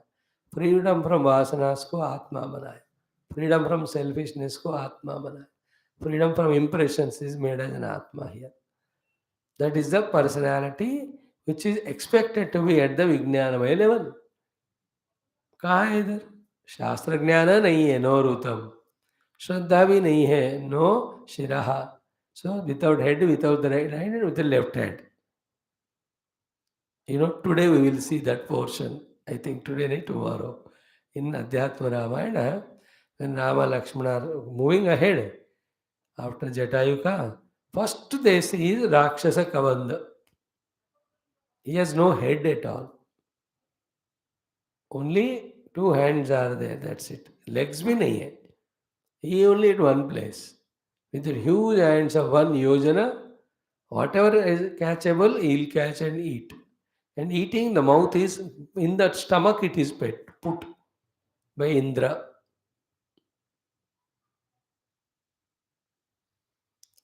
Speaker 1: freedom from वासनास को आत्मा बनाया, फ्रीडम फ्रॉम सेल्फिशनेस को आत्मा बनाया, freedom from impressions is made as an atma here. That is the personality which is expected to be at the vijnanamaya level. कहाँ है इधर? शास्त्र ज्ञान नहीं है, नो रुतम. श्रद्धा भी नहीं है, नो शिरः. So without head, without the right hand and with the left hand. Today we will see that portion. I think today, not tomorrow. In Adhyatma Ramayana, when Rama Lakshmana are moving ahead after Jatayuka, first they see is Rakshasa Kavanda. He has no head at all. Only two hands are there, that's it. Legs bhi nahi hai. He only at one place. With the huge hands of one yojana, whatever is catchable, he will catch and eat. And eating, the mouth is in that stomach, it is put by Indra.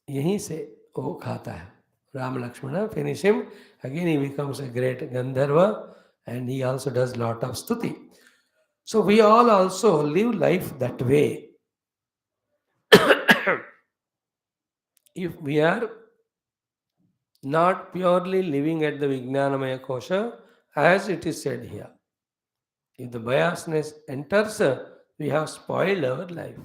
Speaker 1: यहीं से वो खाता है. Ram Lakshmana finish him. Again he becomes a great Gandharva and he also does lot of stuti. So we all also live life that way. If we are not purely living at the Vijnanamaya Kosha, as it is said here, if the biasness enters, we have spoiled our life.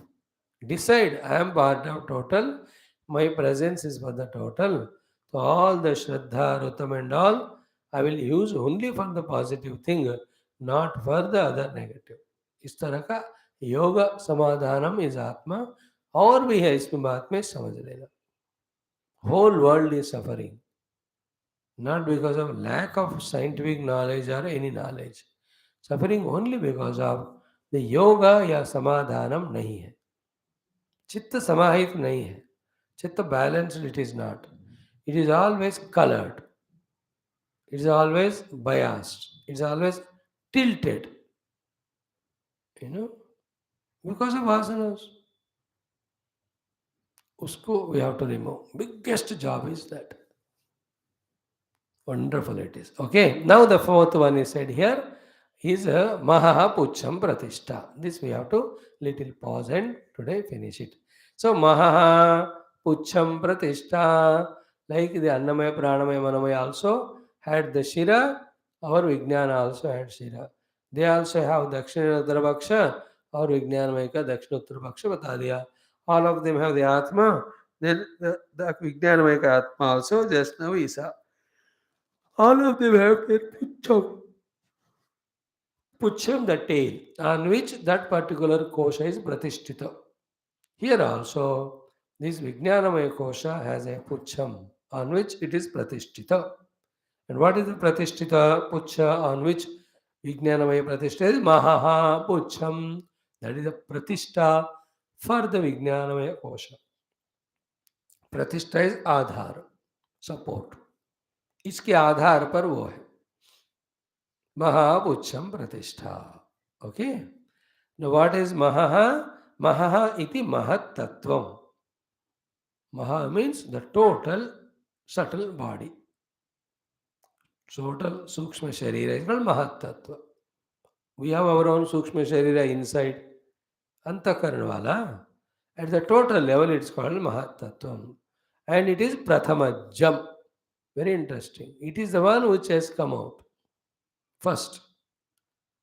Speaker 1: Decide, I am part of total, my presence is for the total. So all the Shraddha, Rutam and all, I will use only for the positive thing, not for the other negative. इस तरह का योग समाधानम is आत्मा. और भी है इसमें, बात में समझ लेना. Whole world is suffering not because of lack of scientific knowledge or any knowledge. Suffering only because of the yoga या समाधानम नहीं है. चित्त समाहित नहीं है. चित्त balanced it is not. It is always colored. It is always biased. It is always tilted. Because of vasanas. Usko we have to remove. Biggest job is that. Wonderful it is. Okay, now the fourth one is said here is Mahaha Pucham Pratishtha. This we have to little pause and today finish it. So Mahaha Pucham Pratishtha, like the Annamaya, Pranamaya, Manamaya also had the Shira, our Vijnana also had Shira. They also have Dakshina Uttarapaksha, our Vijnanamaya ka Dakshina Uttarapaksha bata diya. All of them have the Atma, then the Vijnanamaya ka Atma also just now Isa. All of them have their pucham, the tail, on which that particular kosha is pratishtita. Here also, this Vijnanamaya kosha has a pucham on which it is pratishtita. And what is the pratishtita pucha on which Vijnanamaya pratishtita is? Mahaha pucham. That is the pratishtha for the Vijnanamaya kosha. Pratishtha is Aadhaar, support. इसके आधार पर वो है Mahapucham Pratishtha. Okay. Now what is Mahaha? Mahaha iti Mahat Tattvam. Maha means the total subtle body. Total Sukshma Sharira is called Mahat Tattva. We have our own Sukshma Sharira inside Antakaranwala. At the total level, it's called Mahat Tattvam. And it is Prathama Jam. Very interesting. It is the one which has come out first.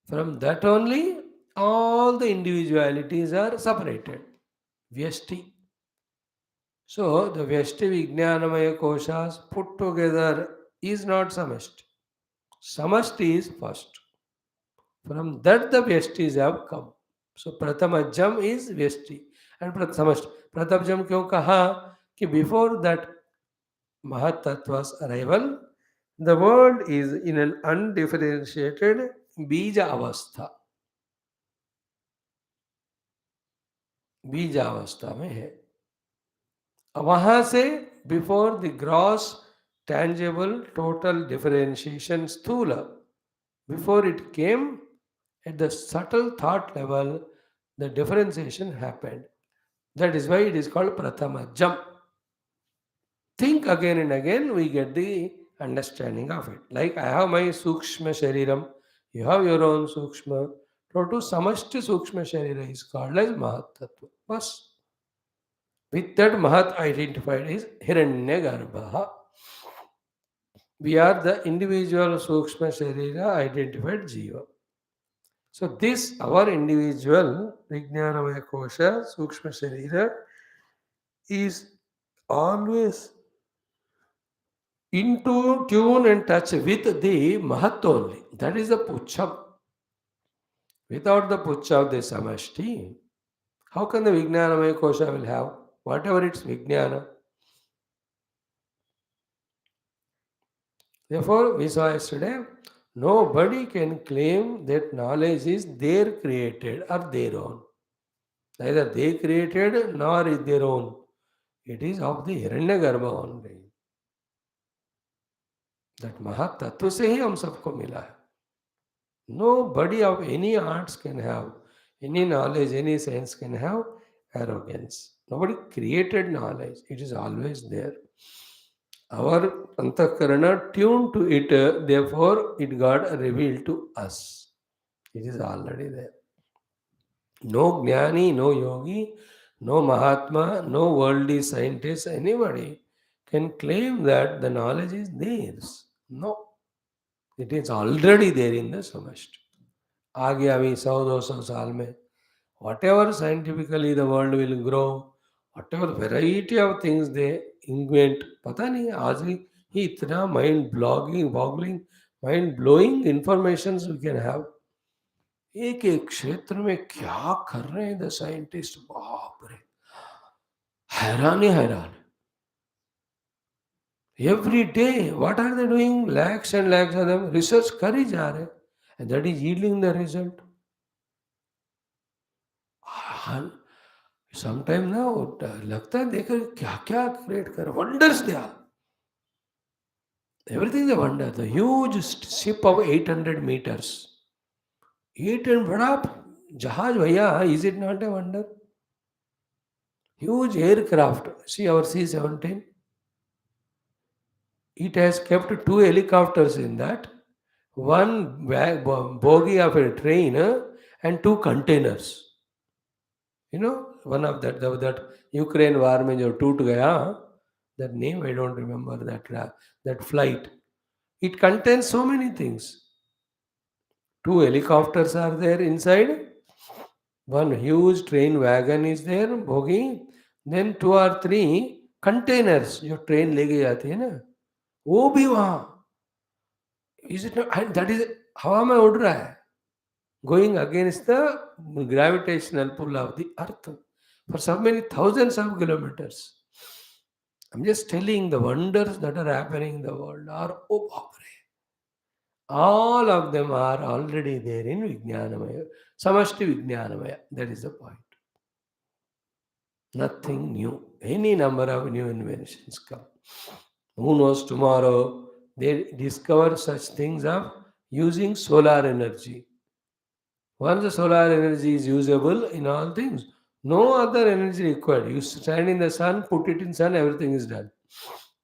Speaker 1: From that only, all the individualities are separated. Vyashti. So, the Vyashti Vijnanamaya Koshas put together is not Samashti. Samashti is first. From that the Vyashtis have come. So Prathamajam is Vyashti. And Samashti. Prathamajam क्यों कहा कि before that Mahat Tattva's arrival, the world is in an undifferentiated Bija Avastha. बीजा अवस्था में है. वहां से before the gross tangible total differentiation sthula, before it came, at the subtle thought level, the differentiation happened. That is why it is called Prathama Jam. Think again and again, we get the understanding of it. Like I have my Sukshma Shariram, you have your own Sukshma. Total Samashti Sukshma Sharira is called as Mahat Tattva. Bas. With that Mahat identified is Hiranyagarbha. We are the individual Sukshma Sharira identified Jiva. So this, our individual Vijnanamaya Kosha, Sukshma Sharira, is always into tune and touch with the Mahat only. That is the Pucham. Without the Pucha of the Samashti, how can the Vijnanamaya Kosha will have whatever its Vijnana? Therefore, we saw yesterday, nobody can claim that knowledge is their created or their own. Neither they created nor is their own. It is of the Hiranyagarbha only. That Mahat Tattva से ही हम सबको मिला है. Nobody of any arts can have, any knowledge, any sense can have arrogance. Nobody created knowledge. It is always there. Our antakarana tuned to it, therefore it got revealed to us. It is already there. No Jnani, no Yogi, no Mahatma, no worldly scientist, anybody can claim that the knowledge is theirs. No. It is already there in the Samashti. आ गया अभी 100-200 साल में. Whatever scientifically the world will grow, whatever variety of things they invent, पता नहीं आज ही इतना boggling, mind blowing informations we can have. एक एक क्षेत्र में क्या कर रहे हैं द साइंटिस्ट, बाप रे, हैरान ही हैरान. Every day, what are they doing? Lakhs and lakhs of them research कर ही जा रहे हैं, and that is yielding the result. Sometimes ना लगता है देखकर क्या क्या क्रिएट कर, wonders they are. Everything is a wonder. The huge ship of 800 meters. 800 बड़ा जहाज भैया, is it not a wonder? Huge aircraft. See our C-17. It has kept 2 helicopters in that, one bogie of a train, and 2 containers. You know, one of that Ukraine war में जो टूट गया, that name I don't remember, that flight. It contains so many things. 2 helicopters are there inside. One huge train wagon is there, bogie. Then 2 or 3 containers जो train लेके जाती है ना, वो भी वहाँ. Is it not? And that is हवा में उड़ रहा है, going against the gravitational pull of the earth for so many thousands of kilometers. I'm just telling the wonders that are happening in the world are all of them are already there in Vijnanamaya, Samashti Vijnanamaya. That is the point. Nothing new. Any number of new inventions come. Who knows tomorrow they discover such things of using solar energy. Once the solar energy is usable in all things, no other energy required. You stand in the sun, put it in sun, everything is done.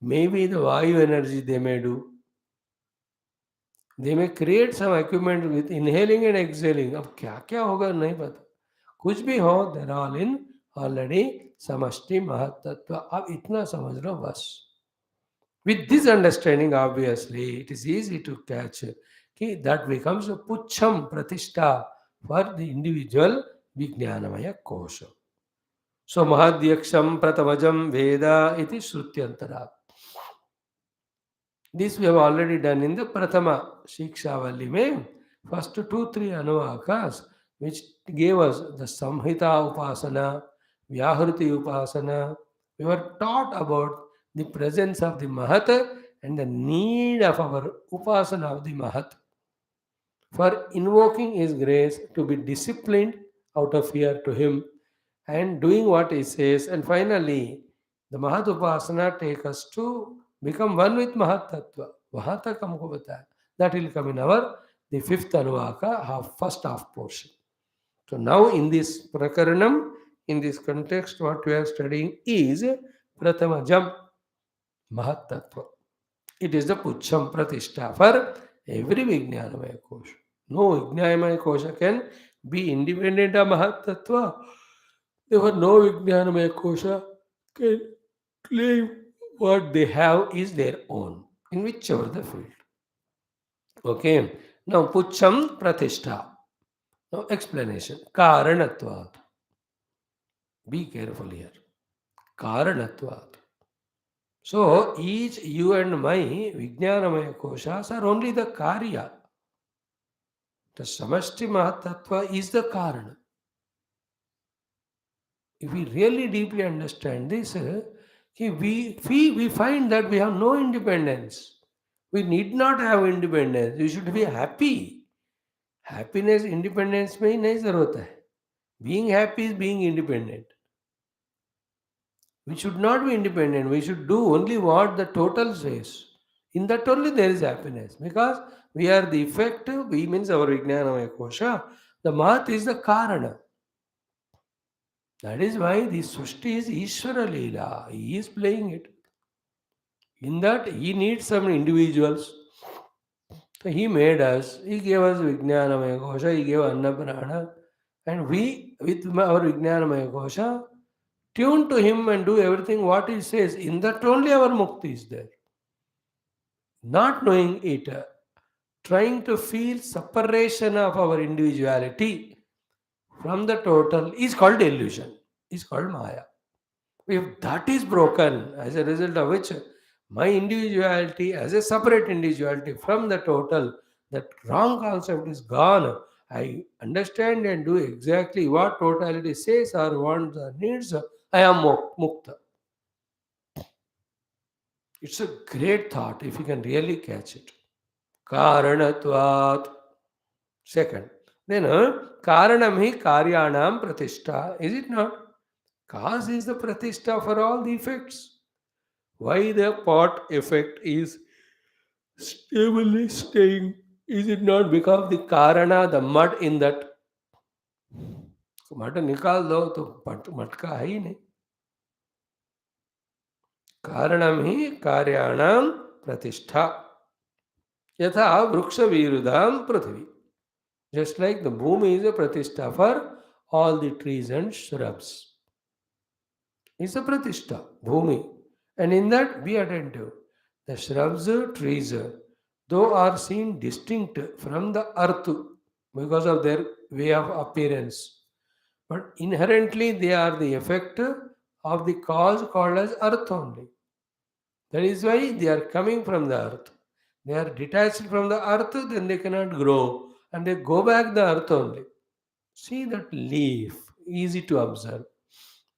Speaker 1: Maybe the Vayu energy they may do. They may create some equipment with inhaling and exhaling. अब क्या क्या होगा नहीं पता. कुछ भी हो, they're all in already समष्टि महत्त्व. अब इतना समझ लो बस. With this understanding, obviously, it is easy to catch. That becomes a pucham pratishtha for the individual Vijnanamaya kosha. So, Mahadhyaksham Pratamajam Veda iti Shrutyantara. This we have already done in the Pratama Shiksha Valli mein. First 2-3 Anuvakas, which gave us the Samhita Upasana, Vyahruti Upasana. We were taught about the presence of the Mahat and the need of our Upasana of the Mahat for invoking His grace to be disciplined out of fear to Him and doing what He says. And finally, the Mahat Upasana take us to become one with Mahat Tattva. वहाँ तक हमको बताया. That will come in our the fifth Anuvaka, first half portion. So now in this Prakaranam, in this context, what we are studying is Pratamajam Mahat Tattva. It is the Pucham Pratishtha for every Vijnanamaya Kosha. No Vijnanamaya Kosha can be independent of Mahat Tattva. Therefore, no Vijnanamaya Kosha can claim what they have is their own, in whichever the field. Okay. Now, Pucham Pratishtha. Now, explanation. Karanatvat. Be careful here. Karanatvat. So, each you and my Vijnanamaya Koshas are only the Karya. The Samashti Mahatattva is the Karana. If we really deeply understand this, we find that we have no independence. We need not have independence. We should be happy. Happiness, independence में ही नहीं जरूरत है. Being happy is being independent. We should not be independent. We should do only what the total says. In that only there is happiness. Because we are the effect, we means our Vijnanamaya Kosha. The Mahat is the Karana. That is why the Srishti is Ishvara Leela. He is playing it. In that, he needs some individuals. So he made us. He gave us Vijnanamaya Kosha. He gave Annaprana. And we, with our Vijnanamaya Kosha, tune to him and do everything what he says. In that only our mukti is there. Not knowing it, trying to feel separation of our individuality from the total is called illusion, is called Maya. If that is broken, as a result of which my individuality as a separate individuality from the total, that wrong concept is gone. I understand and do exactly what totality says or wants or needs. I am mukta. It's a great thought if you can really catch it. Karanatvat. Second. Then, Karanam hi karyanam pratishtha. Is it not? Cause is the pratishtha for all the effects. Why the pot effect is stably staying? Is it not because the karana, the mud in that? मट निकाल दो तो मटका है ही नहीं. कारणम ही कार्याणाम प्रतिष्ठा. यथा वृक्ष विरुद्धाम पृथ्वी. Just like the bhumi is a pratishtha for all the trees and shrubs. It's a pratishtha, bhumi. And in that, be attentive. The shrubs, trees, though are seen distinct from the earth because of their way of appearance, but inherently they are the effect of the cause called as earth only. That is why they are coming from the earth. They are detached from the earth, then they cannot grow, and they go back the earth only. See that leaf, easy to observe.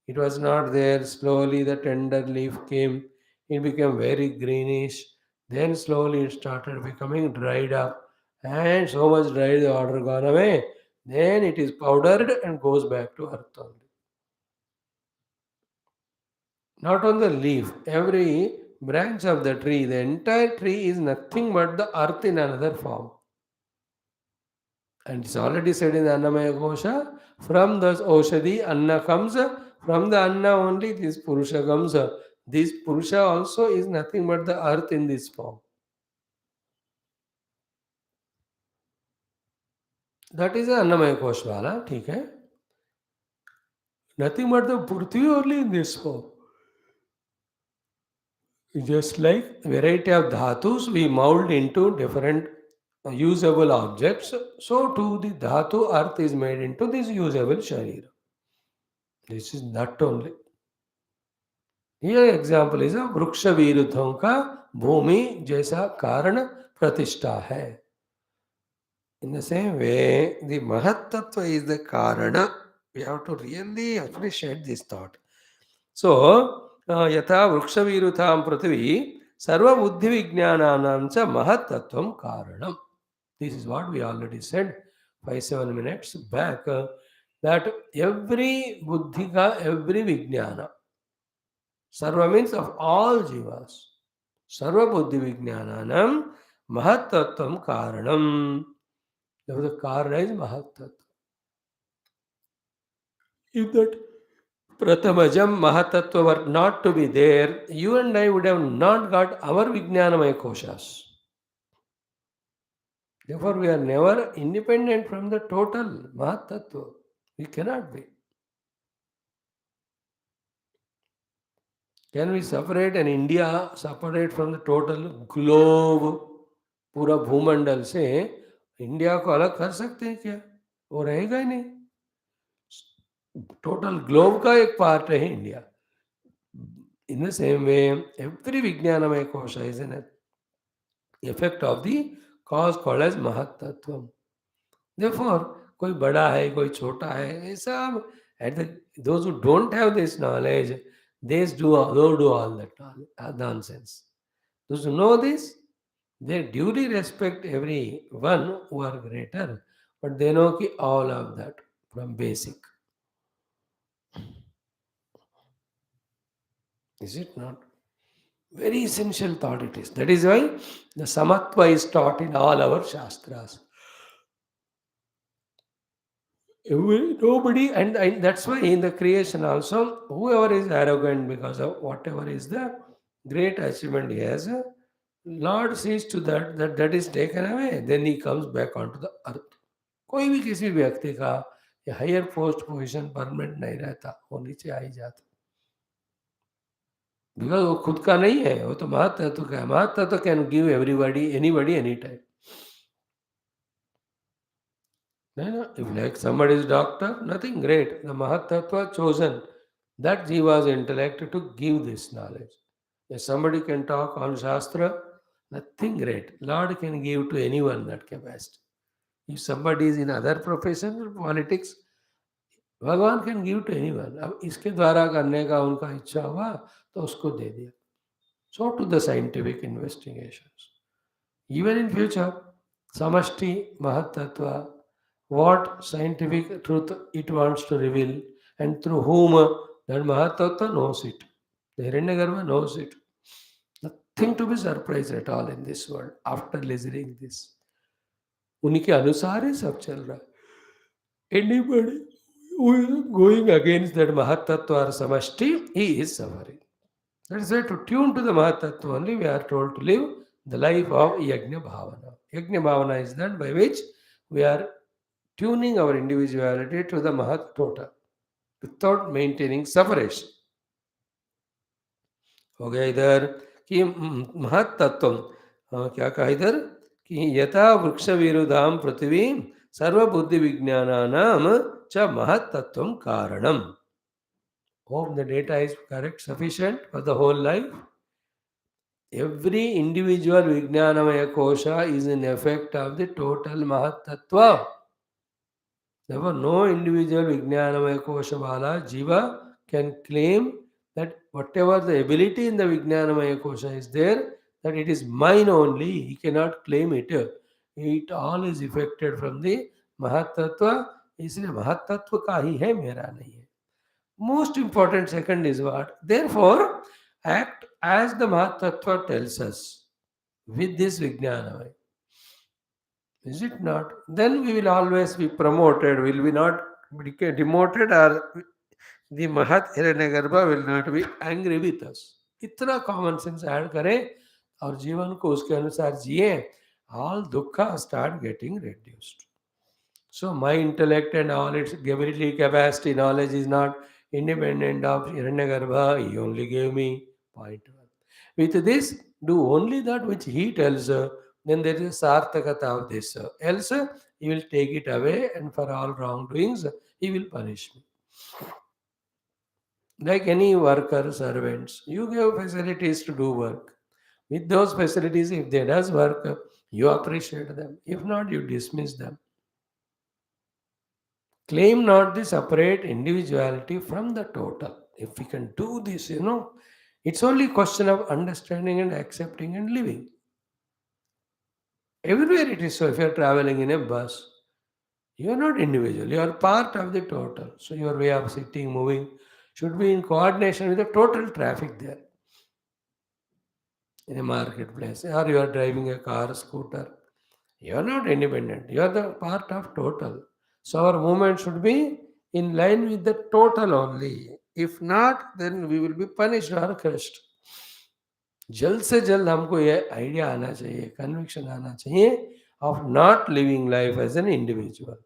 Speaker 1: It was not there. Slowly the tender leaf came. It became very greenish. Then slowly it started becoming dried up. And so much dried, the water gone away. Then it is powdered and goes back to earth only. Not on the leaf. Every branch of the tree, the entire tree is nothing but the earth in another form. And it's already said in the Annamaya Kosha, from the Oshadi, Anna comes, from the Anna only this Purusha comes. This Purusha also is nothing but the earth in this form. That is the Annamaya Koshvala, okay? Nothing but the Prithvi only in this form. Just like variety of dhatus we mold into different usable objects, so too the dhatu earth is made into this usable sharira. This is not only. Here example is a वृक्ष विरुद्धों का भूमि जैसा कारण प्रतिष्ठा है. In the same way, the Mahatattva is the Karana. We have to really appreciate this thought. So, yatha vrikshavirutham prithvi sarva buddhi vijnananam cha mahatattvam karanam. This is what we already said 5-7 minutes back, that every buddhika, every vijnana, sarva means of all jivas, sarva buddhi vijnananam mahatattvam karanam. The karana is mahatattva. If that Prathamajam Mahatattva were not to be there, you and I would have not got our Vijnanamaya Koshas. Therefore, we are never independent from the total Mahatattva. We cannot be. Can we separate an India, separate from the total globe, पूरा भूमंडल से India को अलग कर सकते हैं क्या? वो रहेगा ही नहीं. टोटल ग्लोब का एक पार्ट है India. In the same way, every Vijnanamaya Kosha is an effect of the cause called as Mahatattvam. Therefore, कोई बड़ा है, कोई छोटा है, ऐसा at the, those who don't have this knowledge, they do all that nonsense. Those who know this, they duly respect every one who are greater, but they know ki all of that from basic. Is it not? Very essential thought it is. That is why the Samatva is taught in all our Shastras. Nobody, and that's why in the creation also, whoever is arrogant because of whatever is the great achievement he has, Lord sees to that is taken away, then he comes back onto the earth. कोई भी किसी व्यक्ति का higher post position permanent नहीं रहता, वो नीचे आ ही जाता. बिकॉज वो खुद का नहीं है, वो तो महातत्व का है. Mahatattva can give everybody anybody any time. If like somebody is doctor, nothing great. The Mahatattva chosen that Jiva's intellect to give this knowledge. If somebody can talk on Shastra, nothing great. Lord can give to anyone that capacity. If somebody is in other profession, politics, भगवान can give to anyone. अब इसके द्वारा करने का उनका इच्छा हुआ तो उसको दे दिया. So to the scientific investigations. Even in future, Samashti Mahatattva, what scientific truth it wants to reveal, and through whom that Mahatattva knows it. The Hiranyagarbha knows it. Nothing to be surprised at all in this world after listening this. उनके अनुसार ही सब चल रहा है. Anybody who is going against that Mahatattva or Samashti, he is suffering. That is why to tune to the Mahatattva only we are told to live the life of Yajna Bhavana. Yajna Bhavana is that by which we are tuning our individuality to the Mahat Total without maintaining separation. हो गया इधर कि महत्तत्व. क्या कहा इधर कि यथा वृक्ष विरुद्धाम पृथ्वी सर्वबुद्धि विज्ञानानाम च महत्तत्वम कारणम. Hope the data is correct, sufficient for the whole life. Every individual Vijnanamaya Kosha is an effect of the total Mahatattva. Therefore, no individual Vijnanamaya Kosha Vala Jiva can claim that whatever the ability in the Vijnanamaya Kosha is there, that it is mine only. He cannot claim it. It all is effected from the Mahatattva. इसलिए महत्तत्व का ही है, मेरा नहीं है. Most important second is what? Therefore, act as the Mahatattva tells us with this Vijnanamaya. Is it not? Then we will always be promoted. Will we not be demoted, or the Mahat Hiranyagarbha will not be angry with us? इतना common sense add करें और जीवन को उसके अनुसार जिए, all dukkha start getting reduced. So my intellect and all its ability, capacity, knowledge is not independent of Hiranyagarbha. He only gave me point one. With this, do only that which he tells, then there is a sarthakata of this. Else, he will take it away, and for all wrongdoings, he will punish me. Like any worker, servants, you give facilities to do work. With those facilities, if they does work, you appreciate them. If not, you dismiss them. Claim not the separate individuality from the total. If we can do this, it's only question of understanding and accepting and living. Everywhere it is so. If you are traveling in a bus, you are not individual. You are part of the total. So your way of sitting, moving should be in coordination with the total traffic there in a marketplace. Or you are driving a car, scooter. You are not independent. You are the part of total. So our movement should be in line with the total only. If not, then we will be punished or crushed. जल्द से जल्द हमको ये idea आना चाहिए, conviction आना चाहिए of not living life as an individual,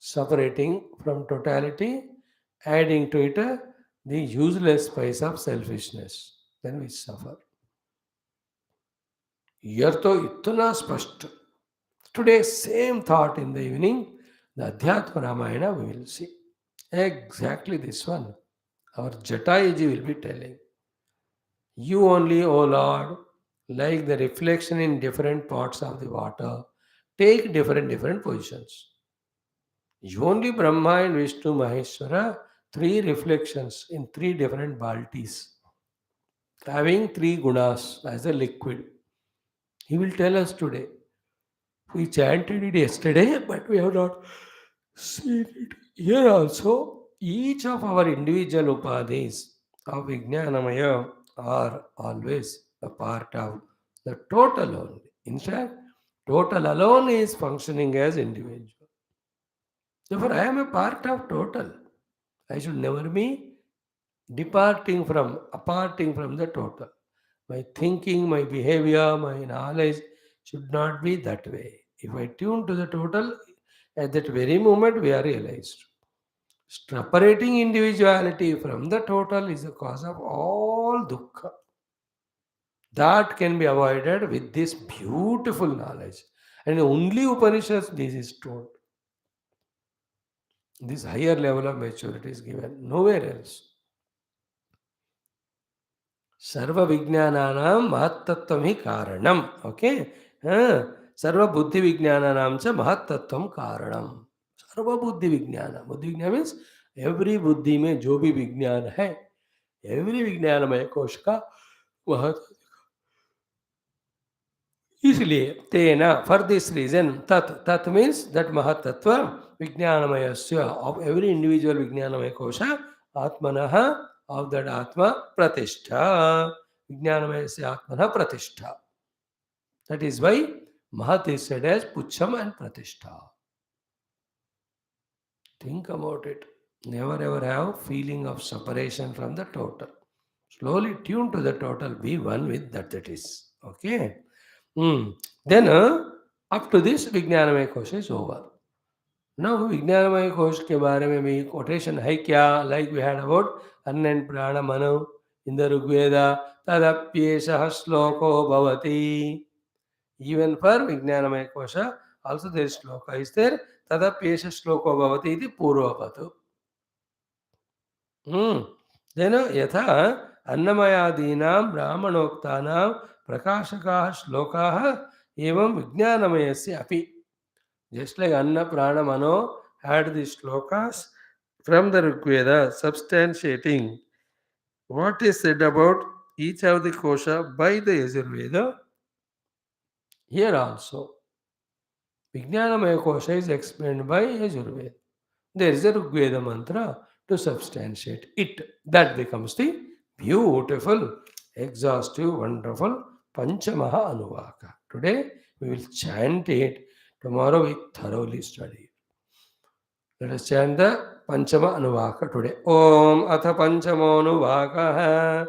Speaker 1: separating from totality, adding to it the useless spice of selfishness. Then we suffer. यह तो इतना स्पष्ट. Today, same thought in the evening, the Adhyatma Ramayana we will see. Exactly this one. Our Jataiji will be telling. You only, O Lord, like the reflection in different parts of the water, take different positions. You only Brahma and Vishnu Maheshwara, three reflections in three different baltis, having three gunas as a liquid. He will tell us today. We chanted it yesterday, but we have not seen it. Here also, each of our individual upadhis of Vijnanamaya are always a part of the total only. In fact, total alone is functioning as individual. Therefore, I am a part of total. I should never be aparting from the total. My thinking, my behavior, my knowledge should not be that way. If I tune to the total, at that very moment we are realized. Separating individuality from the total is the cause of all dukkha. That can be avoided with this beautiful knowledge. And only Upanishads this is told. This higher level of maturity is given. Nowhere else. सर्व विज्ञानानां महत्तत्वं ही कारणम. Okay, सर्व बुद्धि विज्ञानानां च महत्तत्वं कारणम. सर्व बुद्धि विज्ञान means every बुद्धि में जो भी विज्ञान है, एवरी विज्ञानमय कोश का महत्व. इसलिए तेना, for this reason, tat means that महत्तत्व विज्ञानमयस्य of every individual vijnanamaya kosha आत्मनः of that Atma Pratishtha. Vijnanamaya se Atmana Pratishtha. That is why Mahat is said as Pucham and Pratishtha. Think about it. Never ever have feeling of separation from the total. Slowly tune to the total. Be one with that is. Okay. Then up to this Vijnanamaya Kosha is over. Now Vijnanamaya Kosha के बारे में भी quotation है क्या? Like we had about Annan Prana Manu in the Rigveda, Tadapyesha Sloko Bhavati. Even for Vijnanamaya Kosha, also there is sloka is there. Tadapyesha Sloko Bhavati iti Purvapatu. Then Yatha Annamayadinam Brahmanoktanam Prakashakaha Shlokaha Evam Vijnanamayasya Api. Just like Anna Prana Mano had these slokas from the Rigveda substantiating what is said about each of the kosha by the Yajurveda, here also Vijnanamaya kosha is explained by Yajurveda. There is a Rigveda mantra to substantiate it. That becomes the beautiful, exhaustive, wonderful Panchamaha Anuvaka. Today we will chant it. Tomorrow we thoroughly study. Let us chant the Panchama Anuvaka today. Om Atha Panchamo Anuvaka